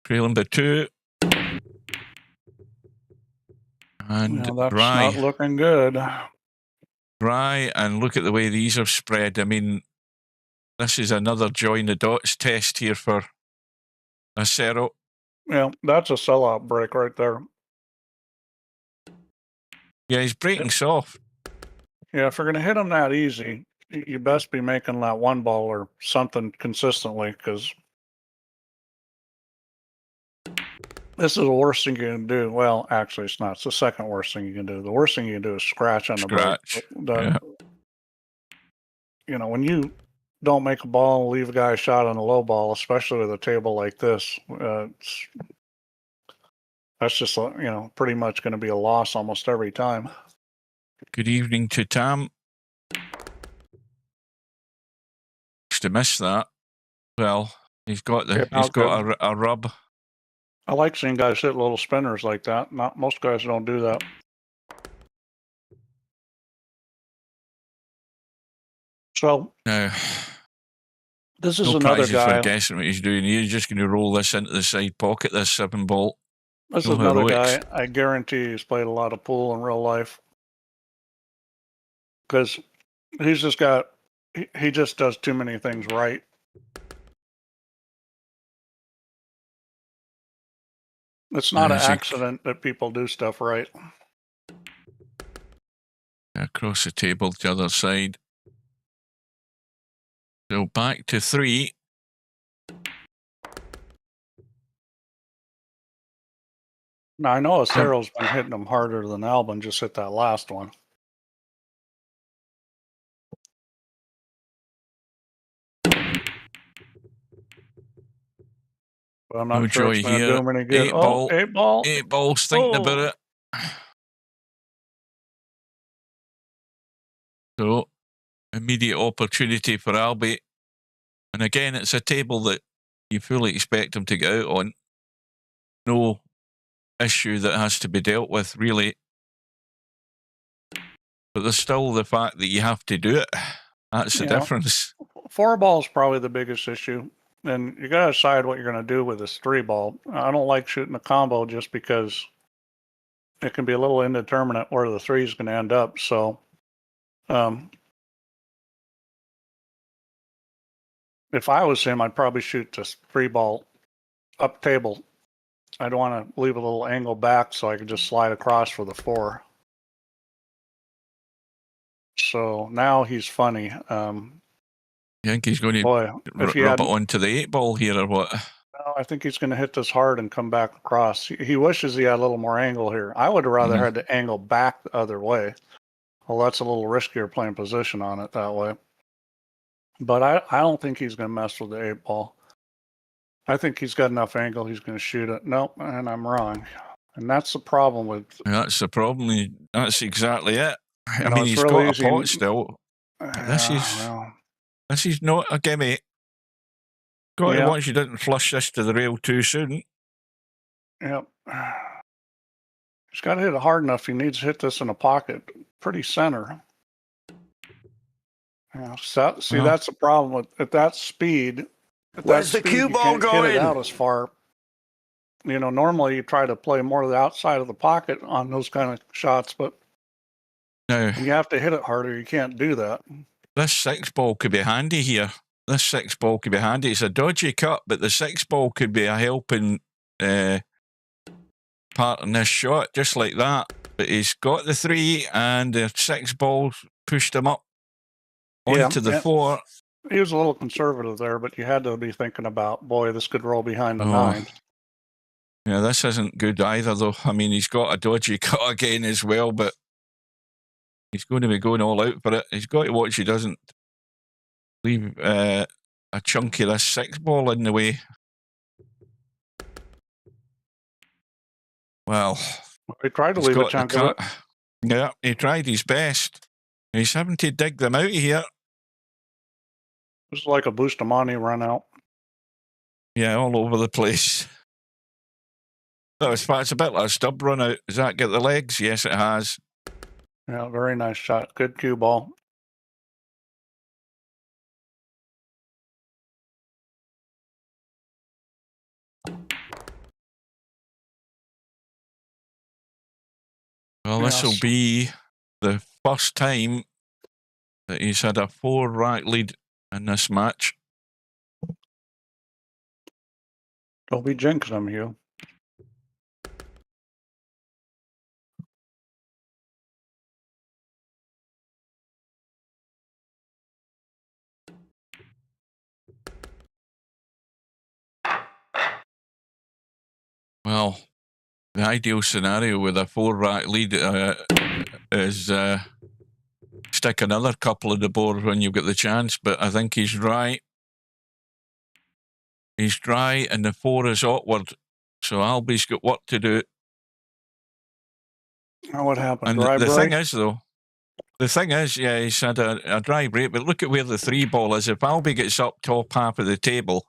Trailing by 2. And Well, that's dry. not looking good. Dry, and look at the way these are spread. I mean, this is another join the dots test here for Acero. Yeah, that's a sellout break right there. Yeah, he's breaking soft. Yeah, if you're going to hit him that easy, you best be making that one ball or something consistently, because this is the worst thing you can do. Well, actually, it's not. It's the second worst thing you can do. The worst thing you can do is scratch on the break. Yeah. You know, when you don't make a ball and leave a guy shot on a low ball, especially with a table like this, that's just, you know, pretty much going to be a loss almost every time. Good evening to Tam. To miss that. Well, he's got a rub. I like seeing guys hit little spinners like that. Not most guys don't do that. So Now, this is no another prizes guy. for guessing what he's doing. He's just going to roll this into the side pocket, this 7 ball. This No is another heroics. guy. I guarantee he's played a lot of pool in real life, because he's just got. He just does too many things right. It's not an accident that people do stuff right. Across the table to the other side. So back to 3. Now I know Acero's been hitting them harder than Albin just hit that last one. But I'm not No sure joy it's going to here. do him any good. 8 ball. 8 ball. 8 balls, thinking about it. immediate opportunity for Albie. And again, it's a table that you fully expect him to get out on. No issue that has to be dealt with, really. But there's still the fact that you have to do it. That's the difference. 4-ball is probably the biggest issue. And you got to decide what you're going to do with this 3-ball. I don't like shooting a combo just because it can be a little indeterminate where the 3 is going to end up. So, if I was him, I'd probably shoot this 3-ball up table. I'd want to leave a little angle back so I could just slide across for the 4. So now he's funny. You think he's going to rub it onto the 8-ball here or what? No, I think he's going to hit this hard and come back across. He wishes he had a little more angle here. I would have rather had the angle back the other way. Well, that's a little riskier playing position on it that way. But I don't think he's going to mess with the 8-ball. I think he's got enough angle. He's going to shoot it. Nope, and I'm wrong. And that's the problem with... That's the problem. That's exactly it. I mean, he's got a pot still. This is not a gimme. Got to watch you didn't flush this to the rail too soon. Yep. He's got to hit it hard enough. He needs to hit this in a pocket. Pretty center. Yeah, so, see, that's the problem with at that speed. Where's the cue ball going? Hit it out as far. You know, normally you try to play more of the outside of the pocket on those kind of shots, but no, you have to hit it harder. You can't do that. This 6-ball could be handy here. This 6-ball could be handy. It's a dodgy cut, but the 6-ball could be a helping part in this shot, just like that. But he's got the 3, and the 6-ball pushed him up onto the 4. He was a little conservative there, but you had to be thinking about, boy, this could roll behind the 9. Yeah, this isn't good either, though. I mean, he's got a dodgy cut again as well, but he's going to be going all out for it. He's got to watch he doesn't leave a chunk of this 6-ball in the way. Well, he tried to leave a chunk of it. Yeah, he tried his best. He's having to dig them out of here. This is like a Bustamante run out. Yeah, all over the place. No, it's a bit like a stub run out. Does that get the legs? Yes, it has. Yeah, very nice shot. Good cue ball. Well, this will be the first time that he's had a 4-rack lead in this match. Don't be jinxing him, Hugh. Well, the ideal scenario with a 4-rack lead is stick another couple of the board when you get the chance, but I think he's right. He's dry and the 4 is awkward, so Albie's got work to do. Now what happened? And the thing is, though, yeah, he's had a dry break, but look at where the 3-ball is. If Albie gets up top half of the table,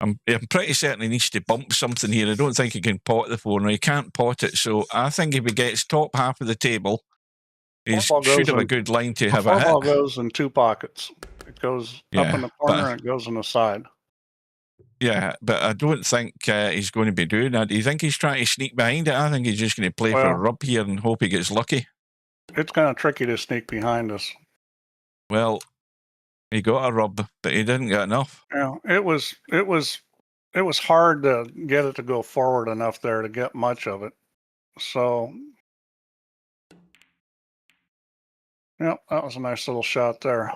I'm pretty certain he needs to bump something here. I don't think he can pot the 4. No, he can't pot it. So I think if he gets top half of the table, he should have a good line to have a hit. 4-ball goes in 2 pockets. It goes up in the corner and it goes on the side. Yeah, but I don't think he's going to be doing that. Do you think he's trying to sneak behind it? I think he's just going to play for a rub here and hope he gets lucky. It's kind of tricky to sneak behind us. Well, he got a rub, but he didn't get enough. Yeah, it was hard to get it to go forward enough there to get much of it. So, yeah, that was a nice little shot there.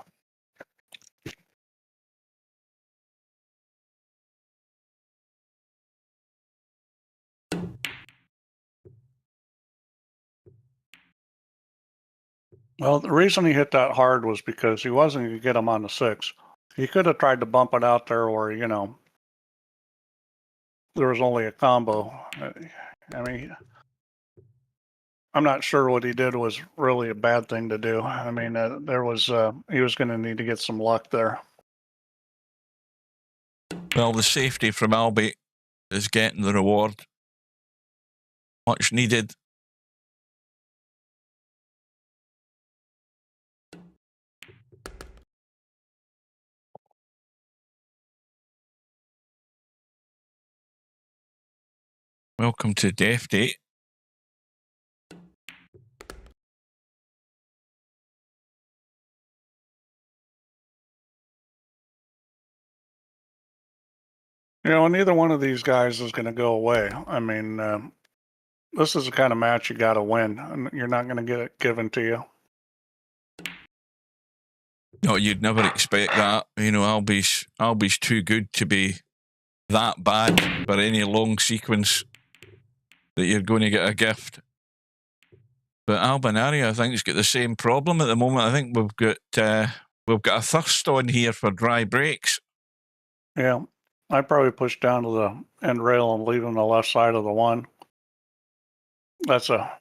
Well, the reason he hit that hard was because he wasn't going to get him on the 6. He could have tried to bump it out there where, you know, there was only a combo. I mean, I'm not sure what he did was really a bad thing to do. I mean, he was going to need to get some luck there. Well, the safety from Albie is getting the reward. Much needed. Welcome to Death Day. You know, neither one of these guys is going to go away. I mean, this is the kind of match you got to win, and you're not going to get it given to you. No, you'd never expect that. You know, Albie's too good to be that bad for any long sequence that you're going to get a gift. But Albinario, I think, has got the same problem at the moment. I think we've got a thirst on here for dry brakes. Yeah, I'd probably push down to the end rail and leave on the left side of the one. That's a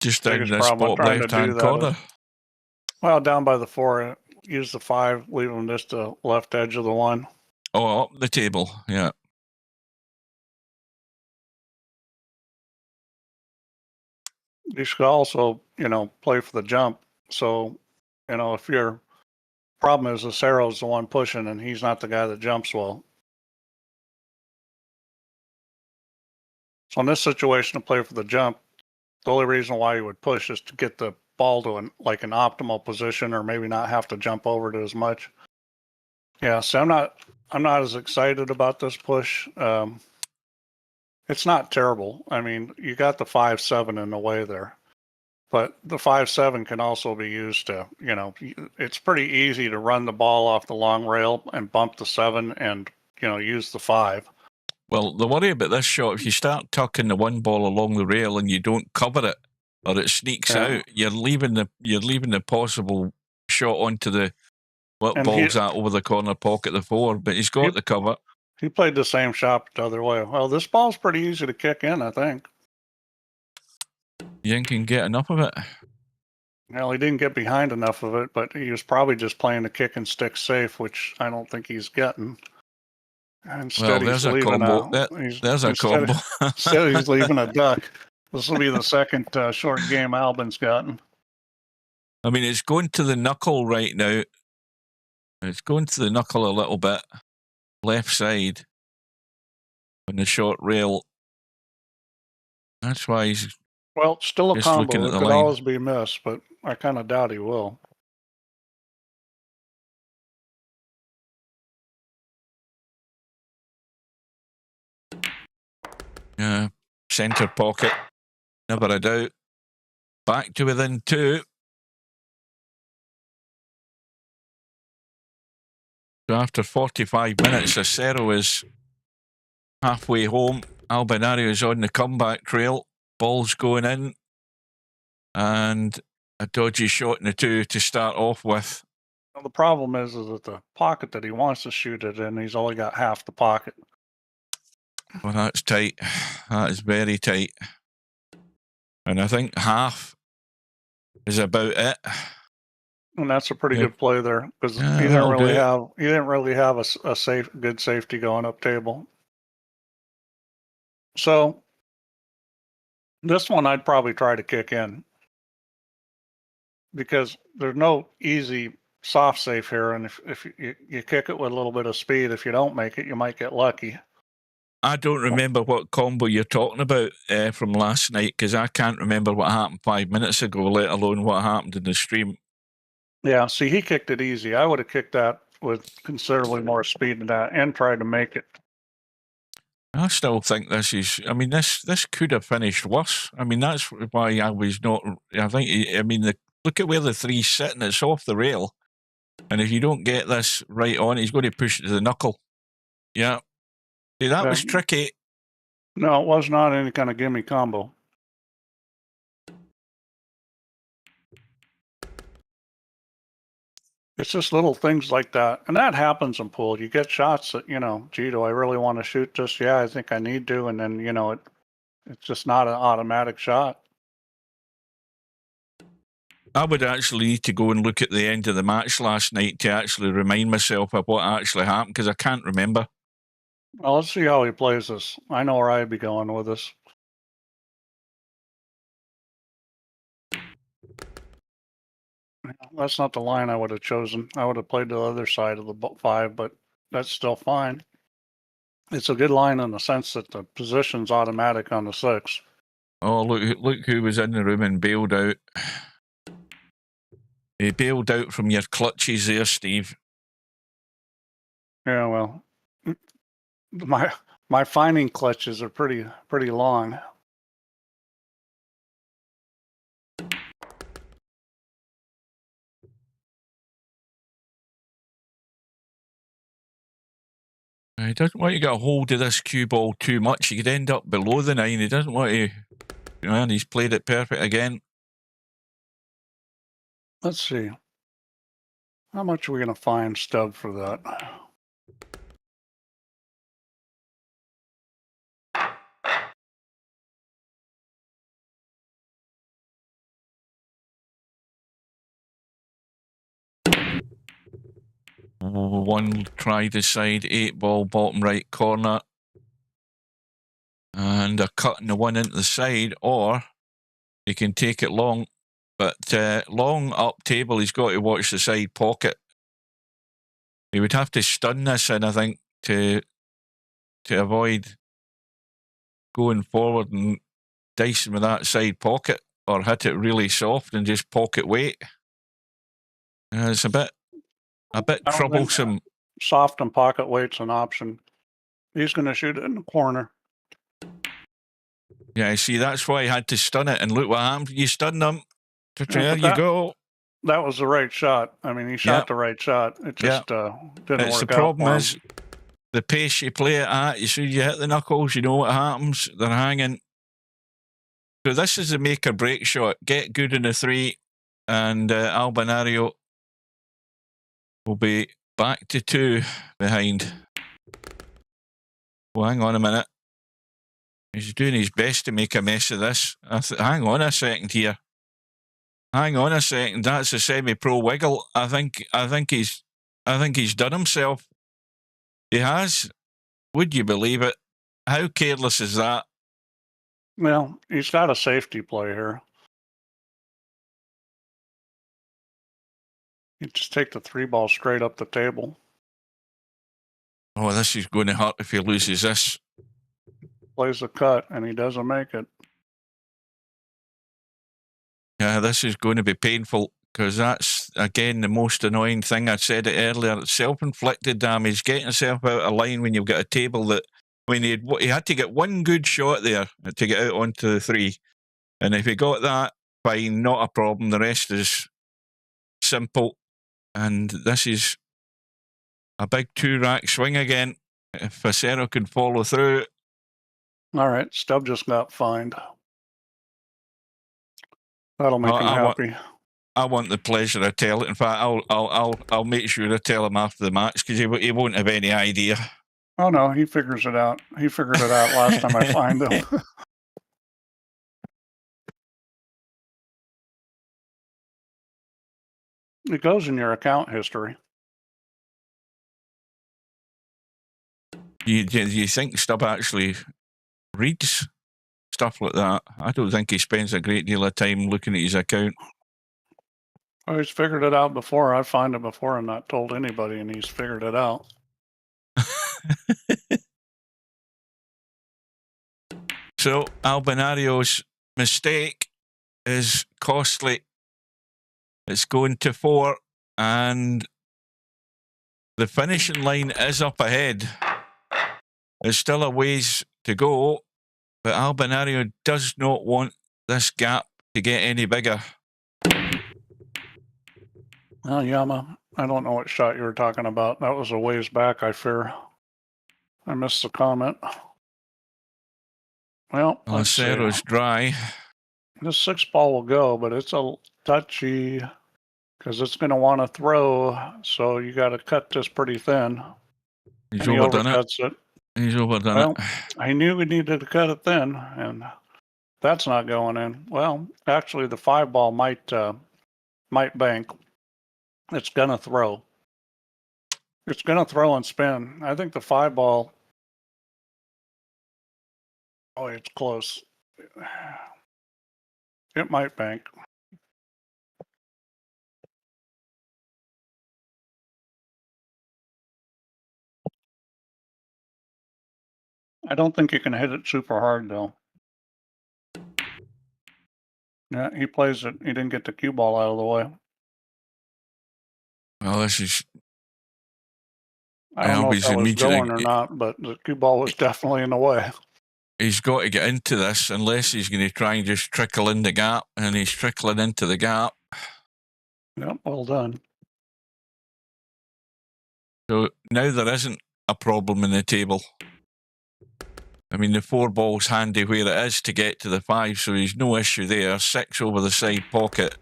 Just down biggest this problem. I'm spot trying to left-hand do that corner. well, down by the 4, use the 5, leave them just the left edge of the 1. Oh, up the table, yeah. You should also, you know, play for the jump. So, you know, if your problem is Acero's the one pushing and he's not the guy that jumps well. So in this situation, to play for the jump, the only reason why you would push is to get the ball to an optimal position, or maybe not have to jump over to as much. Yeah, so I'm not as excited about this push. It's not terrible. I mean, you got the 5-7 in the way there, but the 5-7 can also be used to, you know, it's pretty easy to run the ball off the long rail and bump the 7 and, you know, use the 5. Well, the worry about this shot, if you start tucking the one ball along the rail and you don't cover it, or it sneaks out, you're leaving the possible shot onto the what ball's at over the corner pocket, the 4. But he's got the cover. He played the same shot the other way. Well, this ball's pretty easy to kick in, I think. You can get enough of it. Well, he didn't get behind enough of it, but he was probably just playing the kick and stick safe, which I don't think he's getting. Instead, there's he's a combo. There's a combo. Instead, he's leaving a duck. This will be the second short game Albin's gotten. I mean, it's going to the knuckle right now. It's going to the knuckle a little bit. Left side on the short rail. That's why he's still a just combo. looking at It the could line. always be missed, but I kind of doubt he will. Yeah, centre pocket. Never a doubt. Back to within 2. So after 45 minutes, Acero is halfway home. Albinario is on the comeback trail. Ball's going in. And a dodgy shot in the 2 to start off with. Well, the problem is that the pocket that he wants to shoot it in, he's only got half the pocket. Well, that's tight. That is very tight. And I think half is about it. And that's a pretty good play there, because he Yeah, didn't really have a good safety going up table. So this one I'd probably try to kick in, because there's no easy soft safe here, and if you kick it with a little bit of speed, if you don't make it, you might get lucky. I don't remember what combo you're talking about from last night, because I can't remember what happened 5 minutes ago, let alone what happened in the stream. Yeah, see, he kicked it easy. I would have kicked that with considerably more speed than that and tried to make it. I still think this is, I mean, this could have finished worse. I mean, that's why I was not, look at where the 3's sitting. It's off the rail. And if you don't get this right on, he's going to push it to the knuckle. Yeah. See, that was tricky. No, it was not any kind of gimme combo. It's just little things like that. And that happens in pool. You get shots that, you know, gee, do I really want to shoot this? Yeah, I think I need to. And then, you know, it's just not an automatic shot. I would actually need to go and look at the end of the match last night to actually remind myself of what actually happened, because I can't remember. Well, let's see how he plays this. I know where I'd be going with this. That's not the line I would have chosen. I would have played the other side of the 5, but that's still fine. It's a good line in the sense that the position's automatic on the 6. Oh, look who was in the room and bailed out. He bailed out from your clutches there, Steve. Yeah, well, my finding clutches are pretty long. He doesn't want to get a hold of this cue ball too much. He could end up below the 9. He doesn't want to. And he's played it perfect again. Let's see. How much are we going to find Stub for that? One try to side, 8 ball, bottom right corner. And a cut in the one into the side, or he can take it long. But long up table, he's got to watch the side pocket. He would have to stun this in, I think, to avoid going forward and dicing with that side pocket, or hit it really soft and just pocket weight. It's a bit troublesome. Soft and pocket weight's an option. He's going to shoot it in the corner. Yeah, see, that's why he had to stun it. And look what happened. You stun them. There you go. That was the right shot. I mean, he shot the right shot. It just didn't work out. The problem is the pace you play it at. You see, you hit the knuckles, you know what happens. They're hanging. So this is the make or break shot. Get good in the 3, and Albinario will be back to 2 behind. Well, hang on a minute. He's doing his best to make a mess of this. Hang on a second here. Hang on a second. That's a semi-pro wiggle. I think he's done himself. He has. Would you believe it? How careless is that? Well, he's got a safety play here. You just take the 3 ball straight up the table. Oh, this is going to hurt if he loses this. Plays the cut, and he doesn't make it. Yeah, this is going to be painful, because that's, again, the most annoying thing. I said it earlier. Self-inflicted damage. Getting yourself out of line when you've got a table that, when he had to get one good shot there to get out onto the 3. And if he got that, fine, not a problem. The rest is simple. And this is a big 2-rack swing again. If Acero can follow through. All right, Stubb just got fined. That'll make him happy. I want the pleasure of telling. In fact, I'll make sure I tell him after the match, because he won't have any idea. Oh no, he figures it out. He figured it out last time I fined him. It goes in your account history. Do you think Stubb actually reads stuff like that? I don't think he spends a great deal of time looking at his account. Oh, he's figured it out before. I've fined him before and not told anybody, and he's figured it out. So Albinario's mistake is costly. It's going to 4, and the finishing line is up ahead. There's still a ways to go, but Albinario does not want this gap to get any bigger. Well, Yama, I don't know what shot you were talking about. That was a ways back, I fear. I missed the comment. Well, Acero's dry. This 6 ball will go, but it's a touchy. because it's going to want to throw. So you got to cut this pretty thin. He's And he overdone it. overcuts it. He's overdone Well, it. I knew we needed to cut it thin, and that's not going in. Well, actually, the 5-ball might bank. It's going to throw. It's going to throw and spin. I think the 5-ball. Oh, it's close. It might bank. I don't think you can hit it super hard, though. Yeah, he plays it. He didn't get the cue ball out of the way. Well, this is. I don't know if Albie's that was immediately- going or not, but the cue ball was definitely in the way. He's got to get into this unless he's going to try and just trickle in the gap, and he's trickling into the gap. Yep, well done. So now there isn't a problem in the table. I mean, the 4-ball's handy where it is to get to the 5, so there's no issue there. 6 over the side pocket.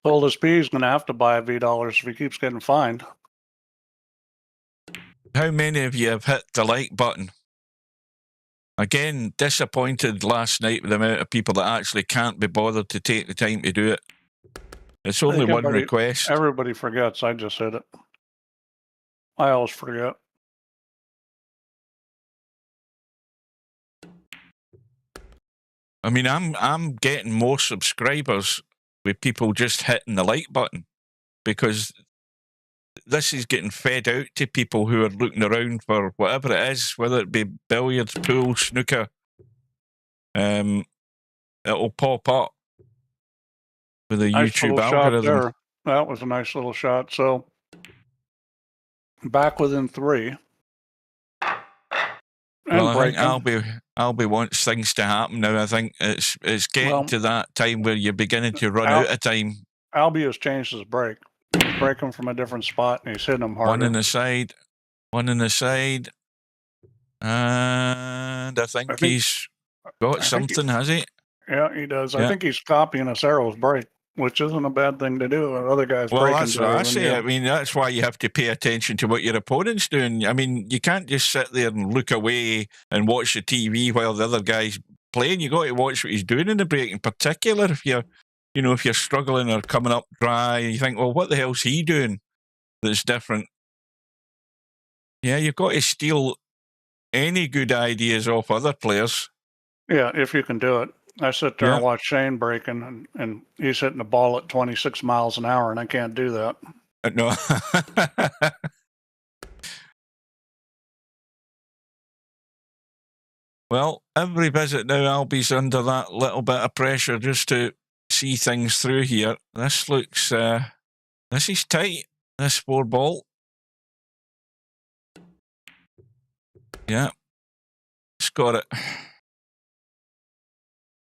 Oldest P is going to have to buy $V if he keeps getting fined. How many of you have hit the like button? Again, disappointed last night with the amount of people that actually can't be bothered to take the time to do it. It's only one request. Everybody forgets. I just hit it. I always forget. I mean, I'm getting more subscribers with people just hitting the like button, because this is getting fed out to people who are looking around for whatever it is, whether it be billiards, pool, snooker. It'll pop up with a Nice YouTube little shot algorithm. there. That was a nice little shot. So back within 3. And Well, I think breaking. Albie wants things to happen now. I think it's getting to that time where you're beginning to run out of time. Albie has changed his break. He's breaking from a different spot, and he's hitting them harder. One in the side, and I think he's got something, has he? Yeah, he does. Yeah. I think he's copying Acero's break, which isn't a bad thing to do. Other guys Well, breaking that's what better I than say. you. I mean, that's why you have to pay attention to what your opponent's doing. I mean, you can't just sit there and look away and watch the TV while the other guy's playing. You got to watch what he's doing in the break. In particular, if you're struggling or coming up dry, you think, well, what the hell's he doing that's different? Yeah, you've got to steal any good ideas off other players. Yeah, if you can do it. I sit there and watch Shane breaking, and he's hitting the ball at 26 miles an hour, and I can't do that. No. Well, every visit now, Albie's under that little bit of pressure just to see things through here. This looks, this is tight, this 4-ball. Yeah, it's got it.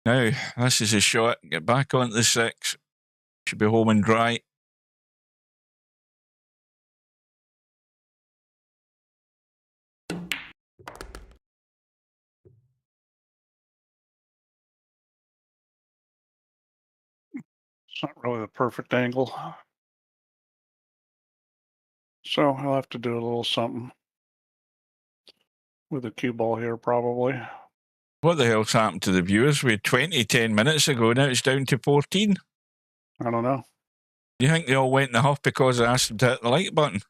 Now, this is a shot. Get back onto the 6. Should be home and dry. It's not really the perfect angle. So I'll have to do a little something with the cue ball here, probably. What the hell's happened to the viewers? We had 20 10 minutes ago, now it's down to 14. I don't know. You think they all went in the huff because I asked them to hit the like button?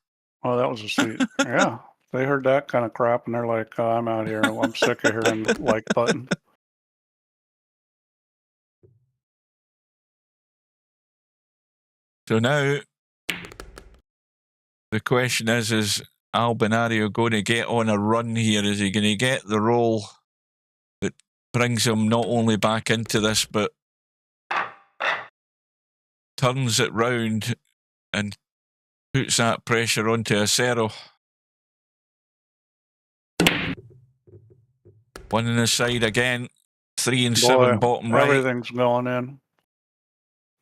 Oh, that was a sweet. Yeah, they heard that kind of crap, and they're like, oh, I'm out here. I'm sick of hearing the like button. So now, the question is Albinario going to get on a run here? Is he going to get the roll that brings him not only back into this, but turns it round and puts that pressure onto Acero? One in the side again. 3 and 7 bottom right. Everything's going in.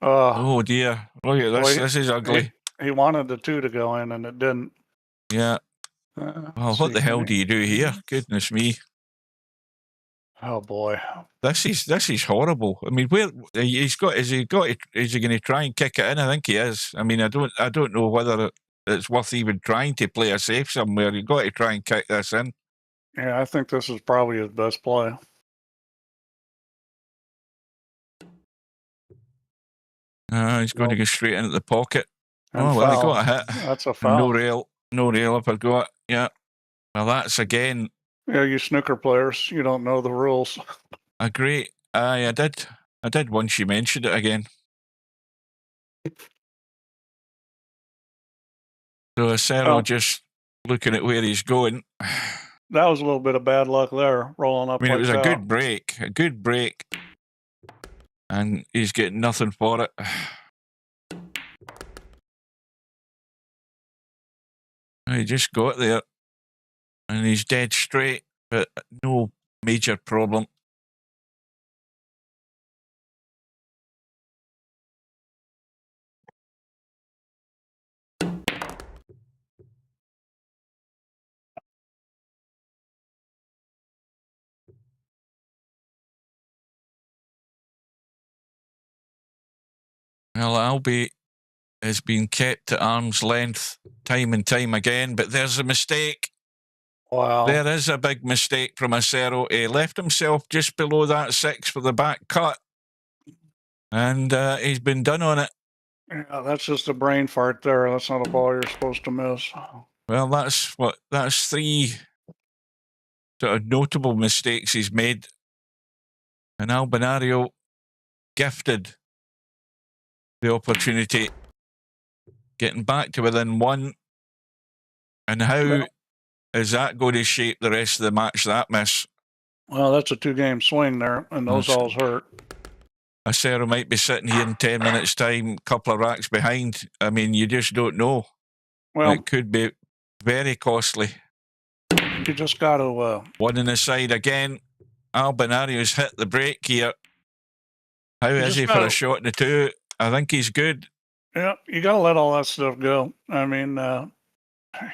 Oh dear. Look at this. This is ugly. he wanted the 2 to go in, and it didn't. Yeah. Well, what the hell do you do here? Goodness me. Oh boy. This is horrible. I mean, where is he going to try and kick it in? I think he is. I mean, I don't know whether it's worth even trying to play a safe somewhere. You've got to try and kick this in. Yeah, I think this is probably his best play. He's going to go straight into the pocket. And Oh, well, he foul. got a hit. That's a foul. No rail if I got. Yeah. Well, that's again. Yeah, you snooker players, you don't know the rules. A great. I did once you mentioned it again. So acero just looking at where he's going. That was a little bit of bad luck there, rolling up. I mean, like it was that. a good break, and he's getting nothing for it. He just got there, and he's dead straight, but no major problem. Well, Albie has been kept at arm's length time and time again, but there's a mistake. Wow. There is a big mistake from acero. He left himself just below that 6 for the back cut, and he's been done on it. Yeah, that's just a brain fart there. That's not a ball you're supposed to miss. Well, that's 3 sort of notable mistakes he's made. And Albinario gifted the opportunity, getting back to within 1. And how is that going to shape the rest of the match, that miss? Well, that's a 2-game swing there, and those alls hurt. acero might be sitting here in 10 minutes' time, a couple of racks behind. I mean, you just don't know. Well, it could be very costly. You just got to... One in the side again. Albinario's hit the brake here. How is he for a shot in the 2? I think he's good. Yeah, you got to let all that stuff go. I mean,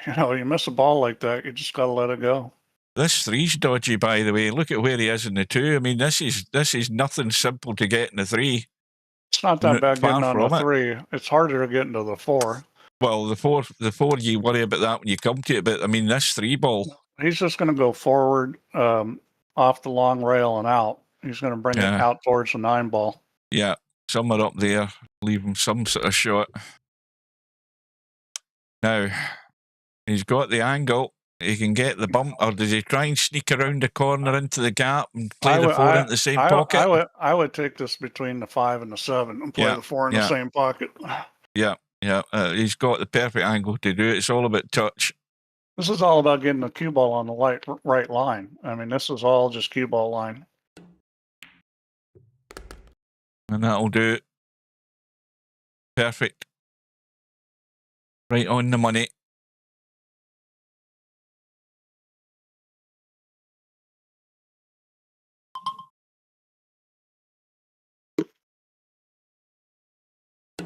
you miss a ball like that, you just got to let it go. This 3's dodgy, by the way. Look at where he is in the 2. I mean, this is nothing simple to get in the 3. It's not that bad getting on the 3. It's harder to get into the 4. Well, the four, you worry about that when you come to it. But I mean, this 3 ball. He's just going to go forward off the long rail and out. He's going to bring it out towards the 9 ball. Yeah, somewhere up there, leave him some sort of shot. Now, he's got the angle. He can get the bump, or does he try and sneak around the corner into the gap and play the 4 into the same pocket? I would take this between the 5 and the 7 and play the 4 in the same pocket. Yeah. He's got the perfect angle to do it. It's all about touch. This is all about getting the cue ball on the right line. I mean, this is all just cue ball line. And that'll do it. Perfect. Right on the money.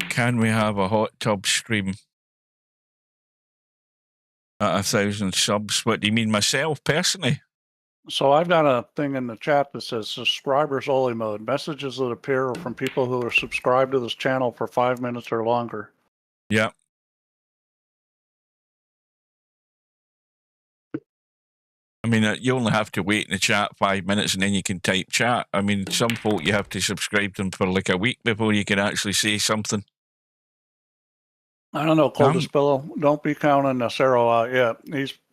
Can we have a hot tub stream at 1,000 subs? What do you mean, myself personally? So I've got a thing in the chat that says subscribers only mode. Messages that appear are from people who are subscribed to this channel for 5 minutes or longer. Yeah. I mean, you only have to wait in the chat 5 minutes and then you can type chat. I mean, some folk you have to subscribe to them for like a week before you can actually say something. I don't know, Coldest Pillow. Don't be counting acero out yet.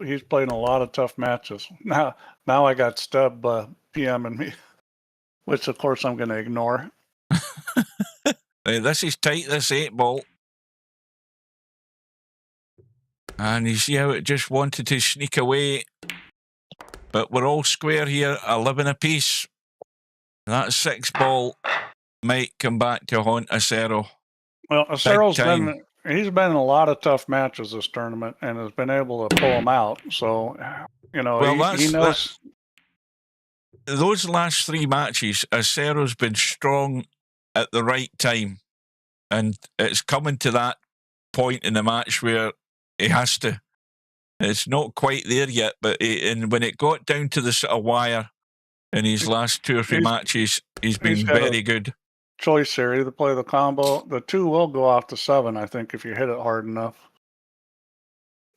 He's playing a lot of tough matches. Now I got Stub PMing me, which of course I'm going to ignore. This is tight, this 8 ball. And you see how it just wanted to sneak away. But we're all square here, 11 apiece. That 6 ball might come back to haunt acero. Well, acero's he's been in a lot of tough matches this tournament and has been able to pull them out. So, he knows. Those last 3 matches, acero's been strong at the right time. And it's coming to that point in the match where he has to. It's not quite there yet, but and when it got down to the sort of wire in his last 2 or 3 matches, he's been got very good. Choice here, either play the combo. The 2 will go off to 7, I think, if you hit it hard enough.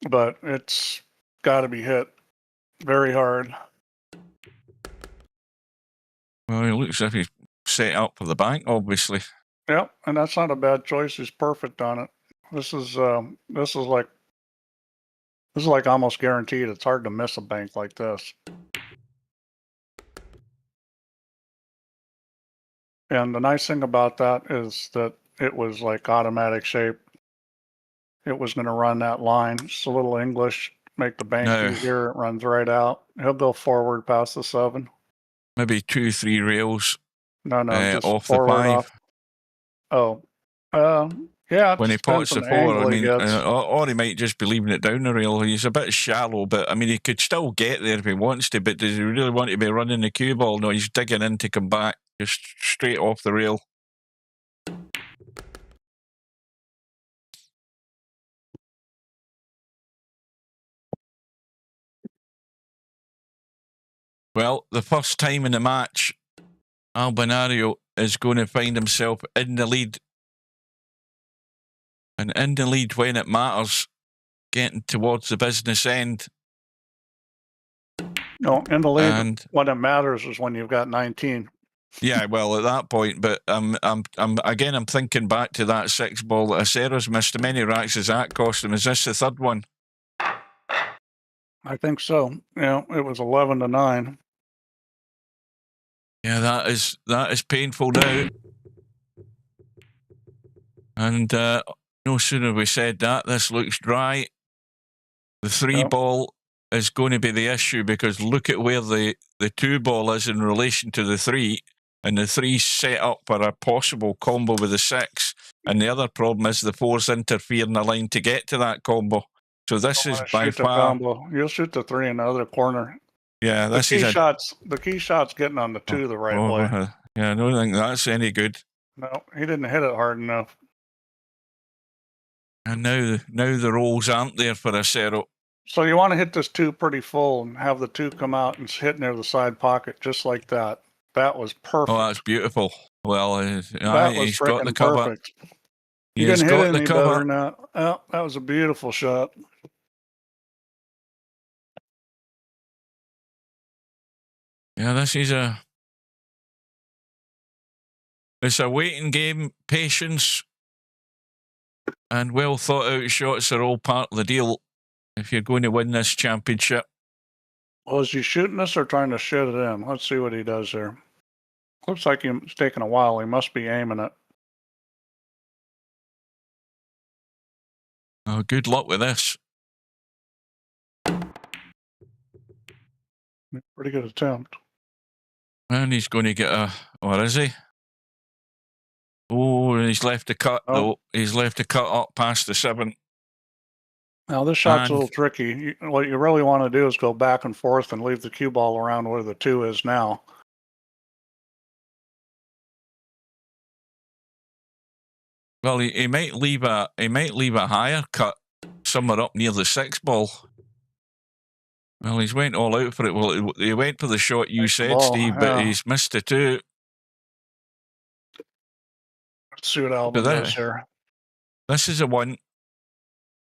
But it's got to be hit very hard. Well, it looks as if he's set up for the bank, obviously. Yep, and that's not a bad choice. He's perfect on it. This is like almost guaranteed. It's hard to miss a bank like this. And the nice thing about that is that it was like automatic shape. It was going to run that line. Just a little English, make the bank easier. It runs right out. He'll go forward past the 7. Maybe 2, 3 rails. No, just off the forward 5. off. Oh, yeah. When he pots the 4, I mean, or he might just be leaving it down the rail. He's a bit shallow, but I mean, he could still get there if he wants to. But does he really want to be running the cue ball? No, he's digging in to come back just straight off the rail. Well, the first time in the match, Albinario is going to find himself in the lead. And in the lead when it matters, getting towards the business end. No, in the lead, when it matters is when you've got 19. Yeah, well, at that point, but I'm thinking back to that 6 ball that Acero's missed. How many racks has that cost him? Is this the 3rd one? I think so. Yeah, it was 11-9. Yeah, that is painful now. And no sooner we said that, this looks dry. The 3 ball is going to be the issue, because look at where the 2 ball is in relation to the 3, and the 3's set up for a possible combo with the 6. And the other problem is the 4's interfering the line to get to that combo. So this is by far. You'll shoot the 3 in the other corner. Yeah, the key shot's getting on the 2 the right way. Yeah, I don't think that's any good. No, he didn't hit it hard enough. And now the rolls aren't there for Acero. So you want to hit this 2 pretty full and have the 2 come out and hit near the side pocket, just like that. That was perfect. Oh, that's beautiful. Well, he's got the cover. Perfect. You didn't hit any better than that. Oh, that was a beautiful shot. Yeah, this is it's a waiting game, patience, and well thought out shots are all part of the deal if you're going to win this championship. Well, is he shooting this or trying to shit it in? Let's see what he does here. Looks like it's taking a while. He must be aiming it. Oh, good luck with this. Pretty good attempt. And he's going to get a... Or is he? Oh, and he's left the cut, though. He's left the cut up past the 7. Now, this shot's a little tricky. What you really want to do is go back and forth and leave the cue ball around where the 2 is now. Well, he might leave a higher cut somewhere up near the 6 ball. Well, he's went all out for it. Well, he went for the shot you said, Steve, but he's missed it too. Let's see what Albin does here. This is a 1.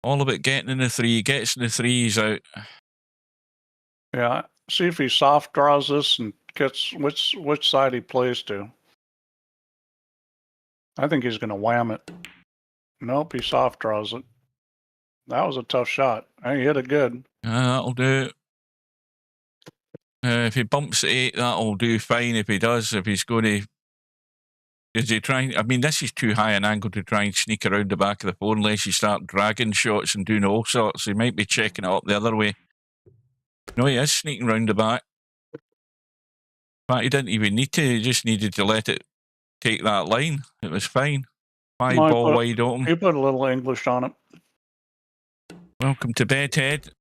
All about getting in the 3. Gets in the 3, he's out. Yeah, see if he soft draws this and gets which side he plays to. I think he's going to wham it. Nope, he soft draws it. That was a tough shot. He hit it good. That'll do. If he bumps 8, that'll do fine. If he does, if he's going to... Is he trying... I mean, this is too high an angle to try and sneak around the back of the 4 unless you start dragging shots and doing all sorts. He might be checking it up the other way. No, he is sneaking around the back. In fact, he didn't even need to. He just needed to let it take that line. It was fine. 5 ball wide open. He put a little English on it. Welcome to Bedhead.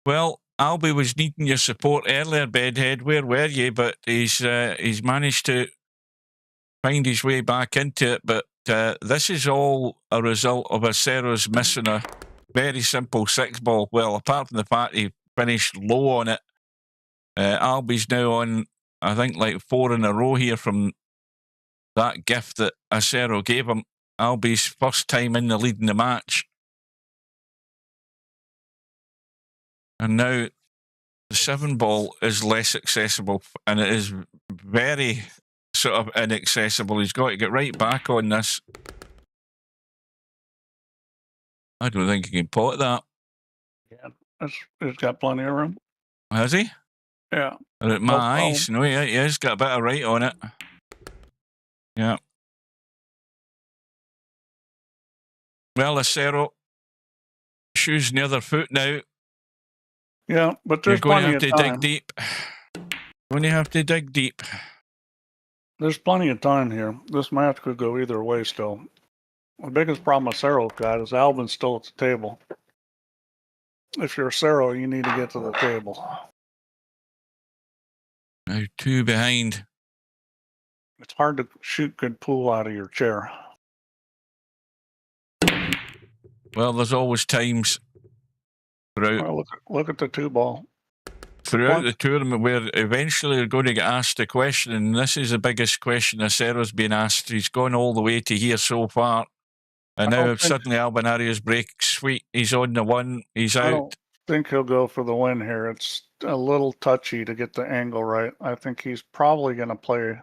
Well, Albie was needing your support earlier, Bedhead. Where were you? But he's managed to find his way back into it. But this is all a result of Acero's missing a very simple 6-ball. Well, apart from the fact he finished low on it, Albie's now on, I think, like 4 in a row here from that gift that Acero gave him. Albie's first time in the lead in the match. And now the 7-ball is less accessible, and it is very sort of inaccessible. He's got to get right back on this. I don't think he can pot that. Yeah, he's got plenty of room. Has he? Yeah. My eyes. No, he has got a bit of right on it. Yeah. Well, Acero, shoes in the other foot now. Yeah, but there's plenty of time. You're going to have to dig deep. Going to have to dig deep. There's plenty of time here. This match could go either way still. The biggest problem Acero's got is Albin's still at the table. If you're Acero, you need to get to the table. Now 2 behind. It's hard to shoot good pool out of your chair. Well, there's always times throughout. Well, look at the 2-ball. Throughout the tournament where eventually you're going to get asked a question, and this is the biggest question Acero's been asked. He's gone all the way to here so far. And now suddenly Albinario's break sweet. He's on the 1. He's out. I don't think he'll go for the win here. It's a little touchy to get the angle right. I think he's probably going to play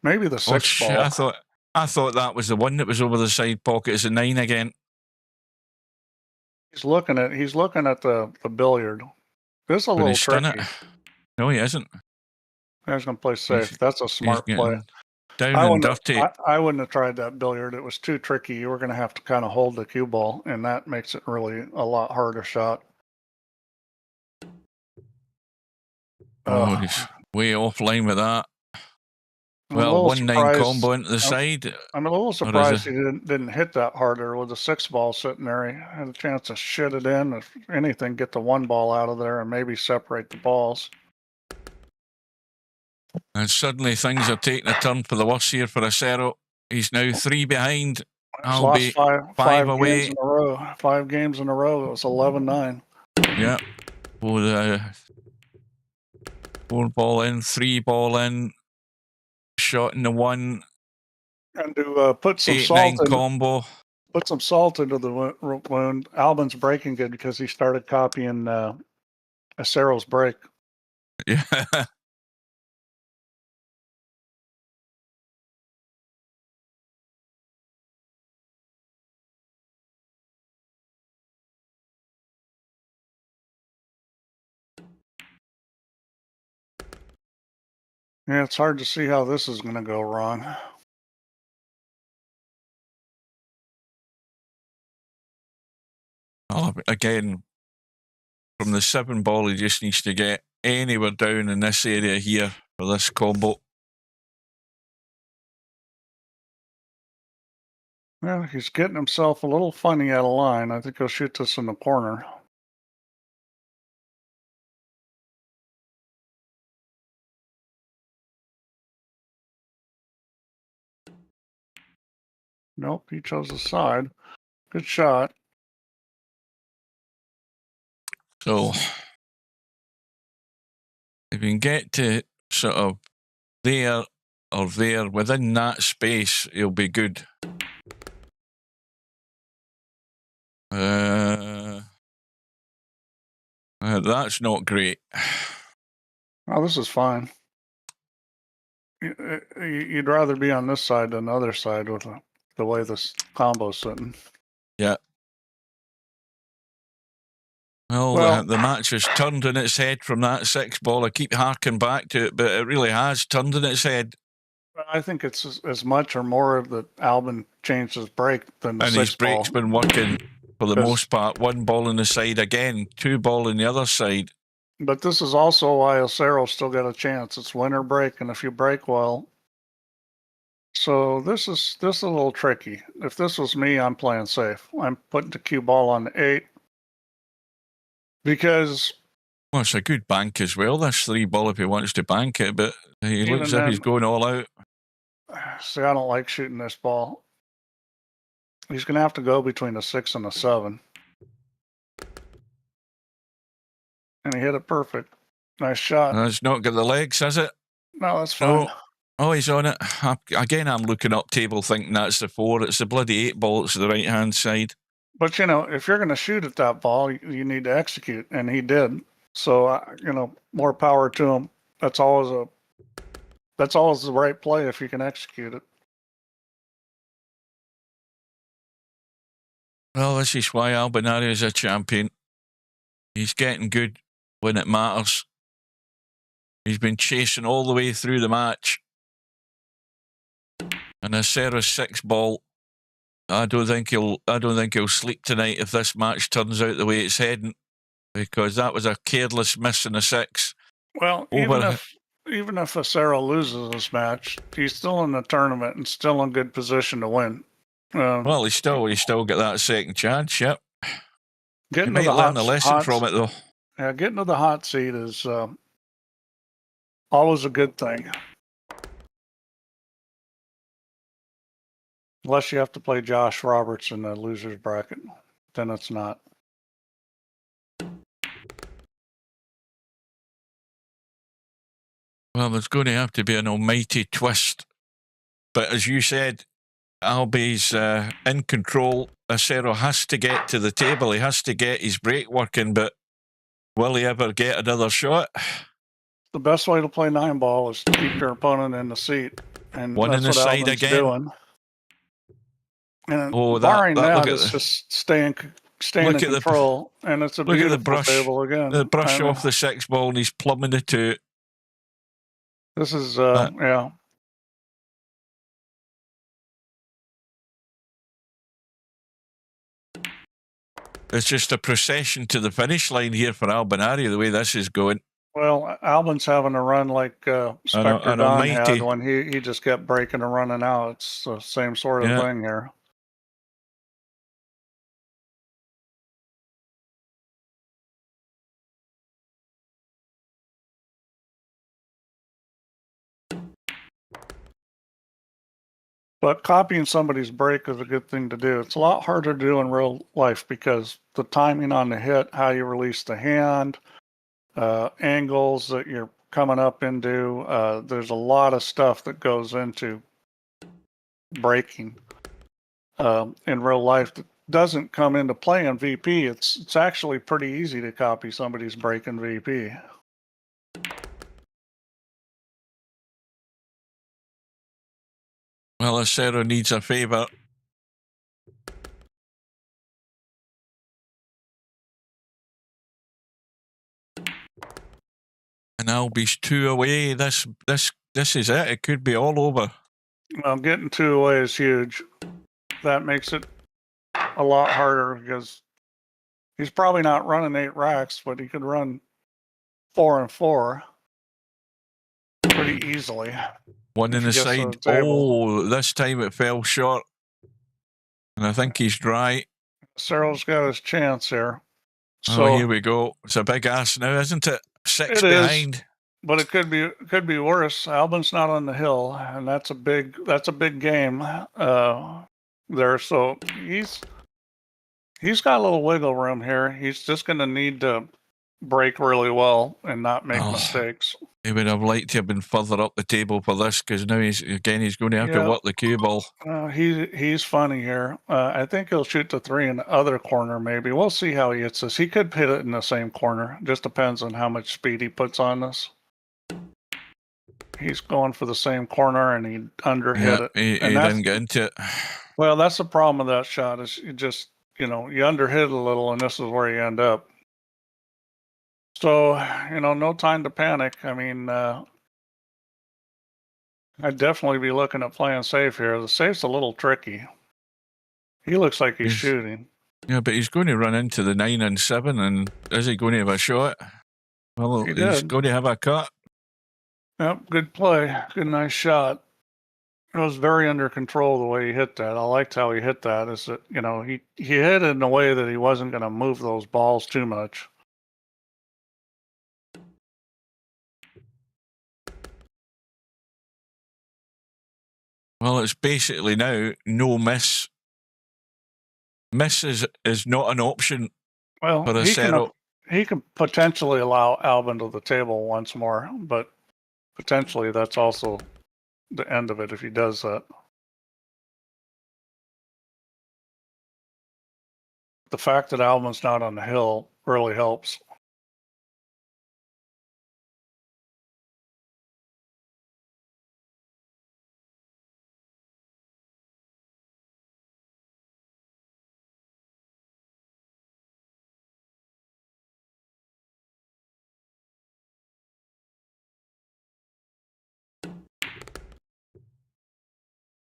maybe the 6-ball. I thought that was the one that was over the side pocket. It's a 9 again. He's looking at the billiard. This is a little tricky. No, he isn't. He's going to play safe. That's a smart play. Down and dirty. I wouldn't have tried that billiard. It was too tricky. You were going to have to kind of hold the cue ball, and that makes it really a lot harder shot. Oh, he's way offline with that. Well, 1-9 combo into the side. I'm a little surprised he didn't hit that harder with the 6-ball sitting there. He had a chance to shit it in. If anything, get the 1-ball out of there and maybe separate the balls. And suddenly things are taking a turn for the worse here for Acero. He's now 3 behind. I'll be 5 away. Games in a row. 5 games in a row. It was 11-9. Yeah. 4-ball in, 3-ball in. Shot in the 1. And to put some 8-9 combo. Put some salt into the wound. Albin's breaking good because he started copying Acero's break. Yeah. Yeah, it's hard to see how this is going to go wrong. Oh, again, from the 7-ball, he just needs to get anywhere down in this area here for this combo. Well, he's getting himself a little funny out of line. I think he'll shoot this in the corner. Nope, he chose the side. Good shot. So, if you can get to sort of there or there, within that space, he'll be good. That's not great. Oh, this is fine. You'd rather be on this side than the other side with the way this combo's sitting. Yeah. Well, the match has turned on its head from that 6-ball. I keep harking back to it, but it really has turned on its head. I think it's as much or more that Albin changed his break than the 6-ball. And his break's been working for the most part. 1-ball on the side again, 2-ball on the other side. But this is also why Acero still got a chance. It's winner break, and if you break well. So this is a little tricky. If this was me, I'm playing safe. I'm putting the cue ball on the 8. Because... Well, it's a good bank as well, this 3-ball, if he wants to bank it, but he looks as if he's going all out. See, I don't like shooting this ball. He's going to have to go between a 6 and a 7. And he hit it perfect. Nice shot. It's not got the legs, has it? No, that's fine. Oh, he's on it. Again, I'm looking up table thinking that's the 4. It's the bloody 8 ball. It's the right-hand side. But, you know, if you're going to shoot at that ball, you need to execute. And he did. So, you know, more power to him. That's always the right play if you can execute it. Well, this is why Albinario is a champion. He's getting good when it matters. He's been chasing all the way through the match. And Acero's 6 ball, I don't think he'll sleep tonight if this match turns out the way it's heading, because that was a careless miss in a 6. Well, even if Acero loses this match, he's still in the tournament and still in good position to win. Well, he's still got that second chance. Yep. He Getting might to the learn a lesson from it, though. Yeah, getting to the hot seat is always a good thing. Unless you have to play Josh Roberts in the loser's bracket, then it's not. Well, there's going to have to be an almighty twist. But as you said, Albie's in control. Acero has to get to the table. He has to get his break working, but will he ever get another shot? The best way to play 9 ball is to keep your opponent in the seat. And One in the side Albin's again. Doing. And Oh, barring that, it's just staying in control. And it's a beautiful brush, table again. The brush off the 6 ball, and he's plumbing the 2. This is, yeah. It's just a procession to the finish line here for Albinario, the way this is going. Well, Albin's having a run like Spectre Don had when he just kept breaking and running out. It's the same sort of thing here. But copying somebody's break is a good thing to do. It's a lot harder to do in real life because the timing on the hit, how you release the hand, angles that you're coming up into. There's a lot of stuff that goes into breaking in real life that doesn't come into play in VP. It's actually pretty easy to copy somebody's break in VP. Well, Acero needs a favour. And Albie's 2 away. This is it. It could be all over. Well, getting 2 away is huge. That makes it a lot harder because he's probably not running 8 racks, but he could run 4 and 4 pretty easily. One in the side. Oh, this time it fell short. And I think he's dry. Cyril's got his chance here. So, oh, here we go. It's a big ass now, isn't it? 6 it behind. Is, but it could be worse. Albin's not on the hill, and that's a big game there. So he's got a little wiggle room here. He's just going to need to break really well and not make mistakes. He would have liked to have been further up the table for this because now he's going to have to work the cue ball. He's funny here. I think he'll shoot the 3 in the other corner maybe. We'll see how he hits this. He could hit it in the same corner. Just depends on how much speed he puts on this. He's going for the same corner and he underhit it. He didn't get into it. Well, that's the problem with that shot is you just, you underhit it a little and this is where you end up. So, no time to panic. I mean, I'd definitely be looking at playing safe here. The safe's a little tricky. He looks like he's shooting. Yeah, but he's going to run into the 9 and 7, and is he going to have a shot? Well, he's going to have a cut. Yep, good play. Good, nice shot. It was very under control the way he hit that. I liked how he hit that. Is that, he hit it in a way that he wasn't going to move those balls too much. Well, it's basically now no miss. Miss is not an option Well, for he can acero. he can potentially allow Albin to the table once more, but potentially that's also the end of it if he does that. The fact that Albin's not on the hill really helps.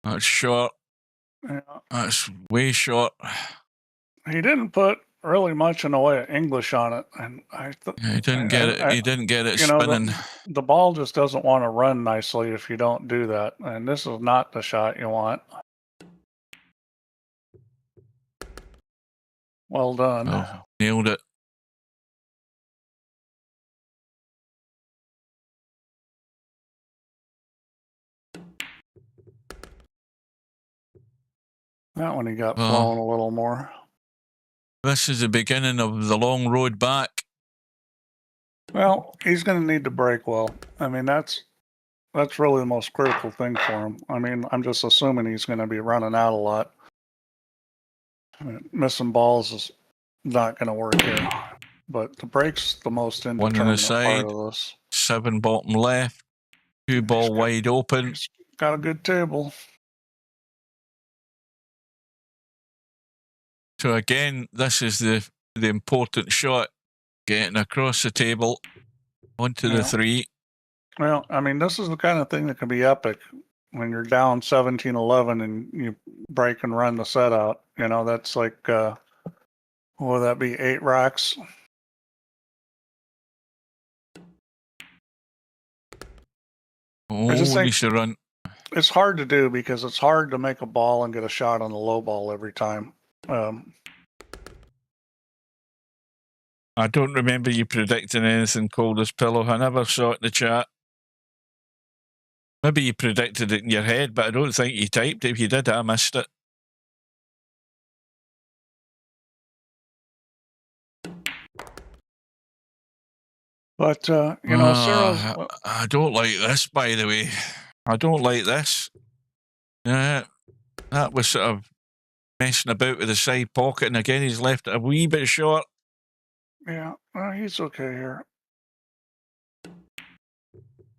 That's short. Yeah. That's way short. He didn't put really much in the way of English on it, and He didn't get it. He didn't get it you know, spinning. the ball just doesn't want to run nicely if you don't do that, and this is not the shot you want. Well done. Oh, nailed it. That one he got Oh. flowing a little more. This is the beginning of the long road back. Well, he's going to need to break well. I mean, that's really the most critical thing for him. I mean, I'm just assuming he's going to be running out a lot. Missing balls is not going to work here. But the break's the most One on the indeterminate side. part of this. 7 bottom left. 2 ball wide open. He's got a good table. So again, this is the important shot. Getting across the table onto the 3. Well, I mean, this is the kind of thing that can be epic when you're down 17-11 and you break and run the set out. You know, that's like, what would that be, 8 racks? Oh, just think- needs to run. It's hard to do because it's hard to make a ball and get a shot on the low ball every time. I don't remember you predicting anything cold as pillow. I never saw it in the chat. Maybe you predicted it in your head, but I don't think you typed it. If you did, I missed it. But, you know, Sarah's... I don't like this, by the way. I don't like this. Yeah, that was sort of messing about with the side pocket, and again, he's left it a wee bit short. Yeah, he's okay here.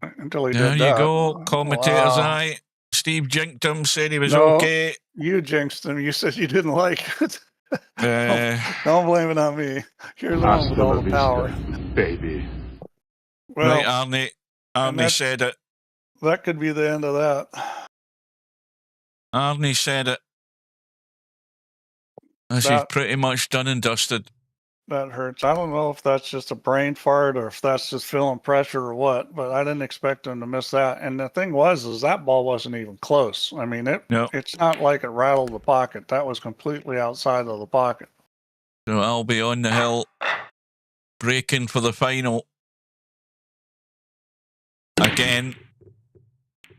Until he There did you that. go, commentator's Wow. eye. Steve jinked him, said he was No. okay. You jinxed him. You said you didn't like it. Uh, Don't blame it on me. You're the one with all the power. baby. Well, right, Arnie. Arnie that's- said it. that could be the end of that. Arnie said it. This is That- pretty much done and dusted. That hurts. I don't know if that's just a brain fart or if that's just feeling pressure or what, but I didn't expect him to miss that. And the thing is that ball wasn't even close. I mean, it's not like it rattled the pocket. That was completely outside of the pocket. So I'll be on the hill, breaking for the final. Again,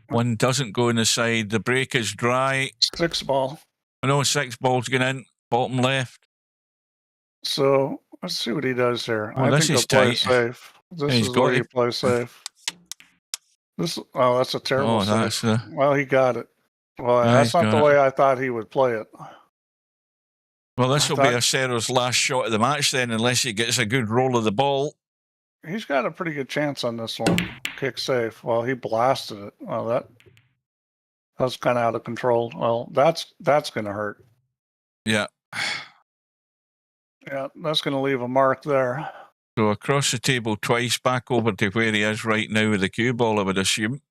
one doesn't go in the side. The break is dry. 6 ball. No, 6 balls going in, bottom left. So let's see what he does here. Well, I this think is he'll play tight. safe. This He's is got where it. you play safe. That's a terrible Oh, save. that's Well, he got it. Well, Yeah, that's he's not the got way I thought he would play it. well. This I will be thought- Acero's last shot of the match then, unless he gets a good roll of the ball. He's got a pretty good chance on this one. Kick safe. Well, he blasted it. Well, that was kind of out of control. Well, that's going to hurt. Yeah. Yeah, that's going to leave a mark there. So across the table twice, back over to where he is right now with the cue ball, I would assume.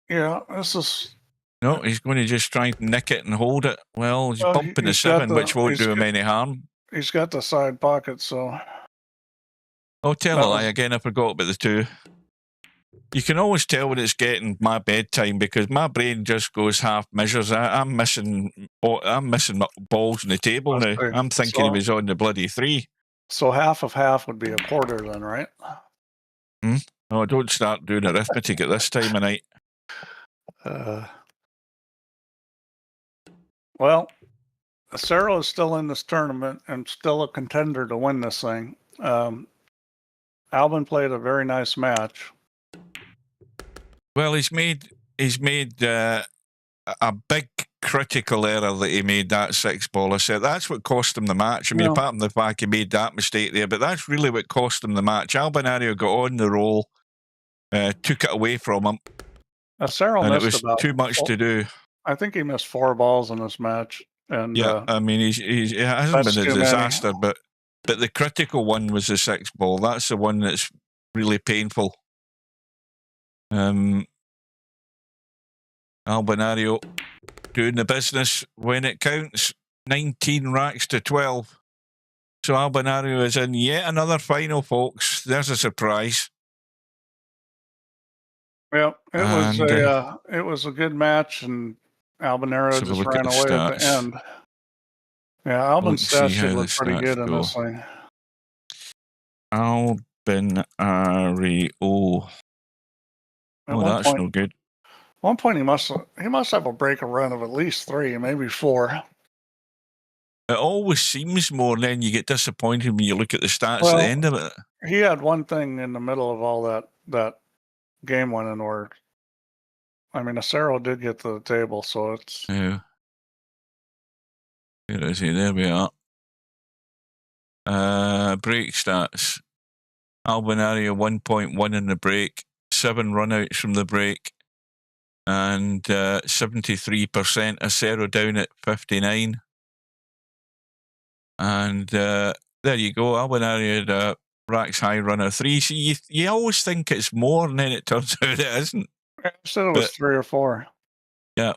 Yeah, this is... No, he's going to just try and nick it and hold it. Well, he's Well, bumping the he's got 7, which won't he's do him got- any harm. He's got the side pocket, so... Oh, tell That a lie was- again. I forgot about the 2. You can always tell when it's getting my bedtime because my brain just goes half measures. I'm missing balls on the table now. Okay, I'm thinking he so- was on the bloody 3. So half of half would be a quarter then, right? Oh, don't start doing arithmetic at this time of night. Well, acero is still in this tournament and still a contender to win this thing. Albin played a very nice match. Well, he's made a big critical error that he made that 6-ball. I said that's what cost him the match. I mean, No. apart from the fact he made that mistake there, but that's really what cost him the match. Albinario got on the roll, took it away from him, Acero and it missed was about too much to do. I think he missed 4 balls in this match, and Yeah, I mean, it hasn't that's been a too many. disaster, but the critical one was the 6-ball. That's the one that's really painful. Albinario doing the business when it counts. 19 racks to 12. So Albinario is in yet another final, folks. There's a surprise. Yeah, it was a good match, and Albinario just ran away at the end. Yeah, Albin's stats should look pretty good in this thing. Albinario. Oh, that's no good. At one point, he must have a break run of at least 3, maybe 4. It always seems more, and then you get disappointed when you look at the stats at the end of it. He had one thing in the middle of all that game winning where, I mean, acero did get to the table, so it's... Yeah. Where is he? There we are. Break stats. Albinario 1.1 in the break, 7 runouts from the break, and 73%. Acero down at 59%. And there you go. Albinario had a racks high run of 3. See, you always think it's more, and then it turns out it isn't. I said it was 3 or 4. Yeah.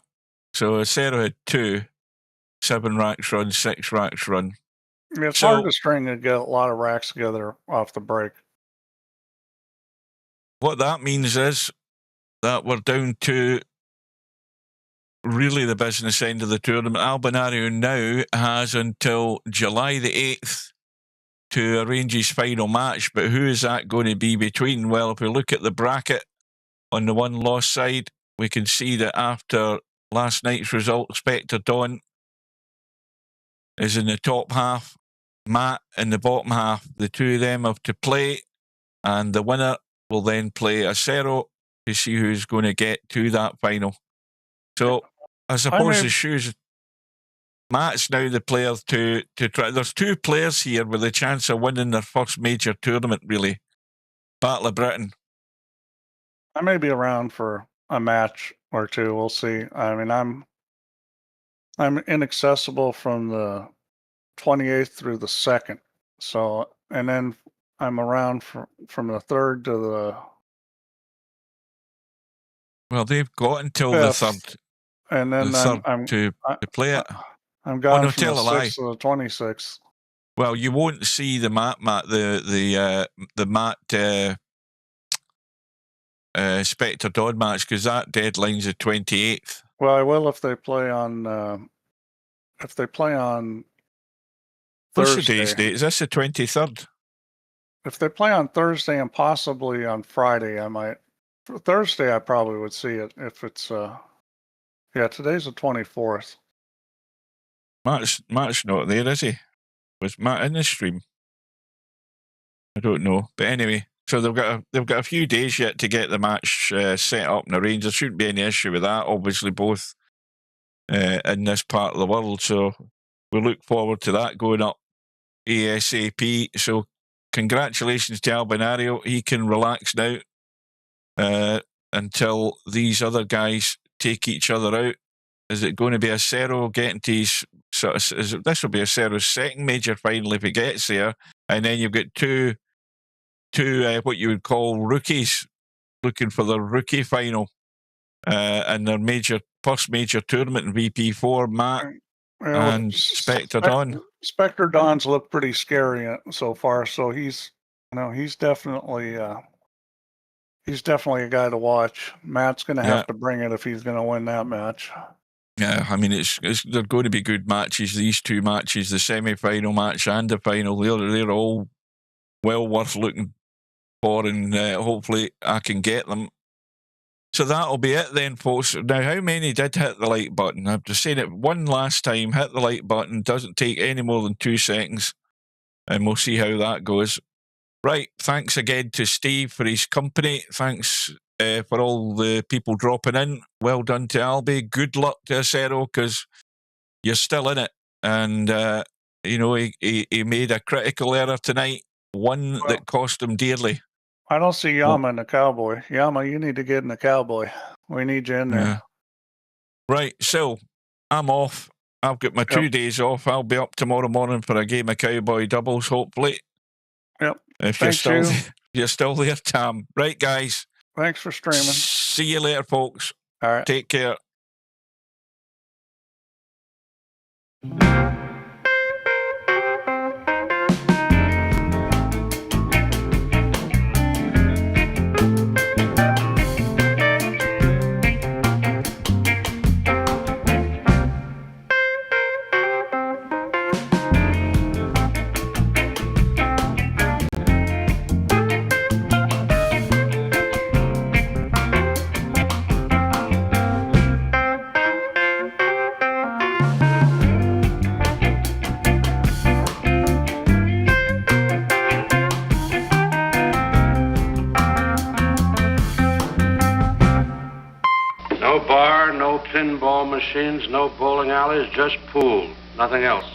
So acero had 2, 7 racks run, 6 racks run. Yeah, it's hard to string and get a lot of racks together off the break. What that means is that we're down to really the business end of the tournament. Albinario now has until July the 8th to arrange his final match, but who is that going to be between? Well, if we look at the bracket on the one loss side, we can see that after last night's result, Spectre Dawn is in the top half, Matt in the bottom half. The two of them have to play, and the winner will then play acero to see who's going to get to that final. So I suppose the shoes. Matt's now the player to try. There's 2 players here with a chance of winning their first major tournament, really. Battle of Britain. I may be around for a match or 2. We'll see. I mean, I'm inaccessible from the 28th through the 2nd. So, and then I'm around from the 3rd to the... Well, they've got until the 3rd. And then I'm to play it. I'm gone from the 6th to the 26th. Well, you won't see the Matt Spectre Dodd match because that deadline's the 28th. Well, I will if they play on What's Thursday. today's date? Is this the 23rd? If they play on Thursday and possibly on Friday, I might. For Thursday, I probably would see it if it's. Yeah, today's the 24th. Matt's not there, is he? Was Matt in the stream? I don't know, but anyway, so they've got a few days yet to get the match set up and arranged. There shouldn't be any issue with that. Obviously, both in this part of the world, so we look forward to that going up ASAP. So, congratulations to Albinario. He can relax now until these other guys take each other out. Is it going to be acero getting to his this will be acero's second major final if he gets there, and then you've got two what you would call rookies looking for their rookie final and their first major tournament in VP4, Matt and Spectre Dawn. Spectre Dawn's looked pretty scary so far, so he's definitely a guy to watch. Matt's going to have to bring it if he's going to win that match. Yeah, I mean, they're going to be good matches. These 2 matches, the semi-final match and the final, they're all well worth looking for, and hopefully I can get them. So that'll be it then, folks. Now, how many did hit the like button? I've just seen it one last time. Hit the like button. Doesn't take any more than 2 seconds. And we'll see how that goes. Right. Thanks again to Steve for his company. Thanks for all the people dropping in. Well done to Albie. Good luck to Acero, because you're still in it. And, you know, he made a critical error tonight. One that cost him dearly. I don't see Yama in the Cowboy. Yama, you need to get in the Cowboy. We need you in there. Yeah. Right, so I'm off. I've got my 2 days off. I'll be up tomorrow morning for a game of Cowboy doubles, hopefully. Yep. If Thanks, you're still there, Tam. Right, guys. Thanks for streaming. See you later, folks. All right. Take care. No bar, no pinball machines, no bowling alleys, just pool. Nothing else.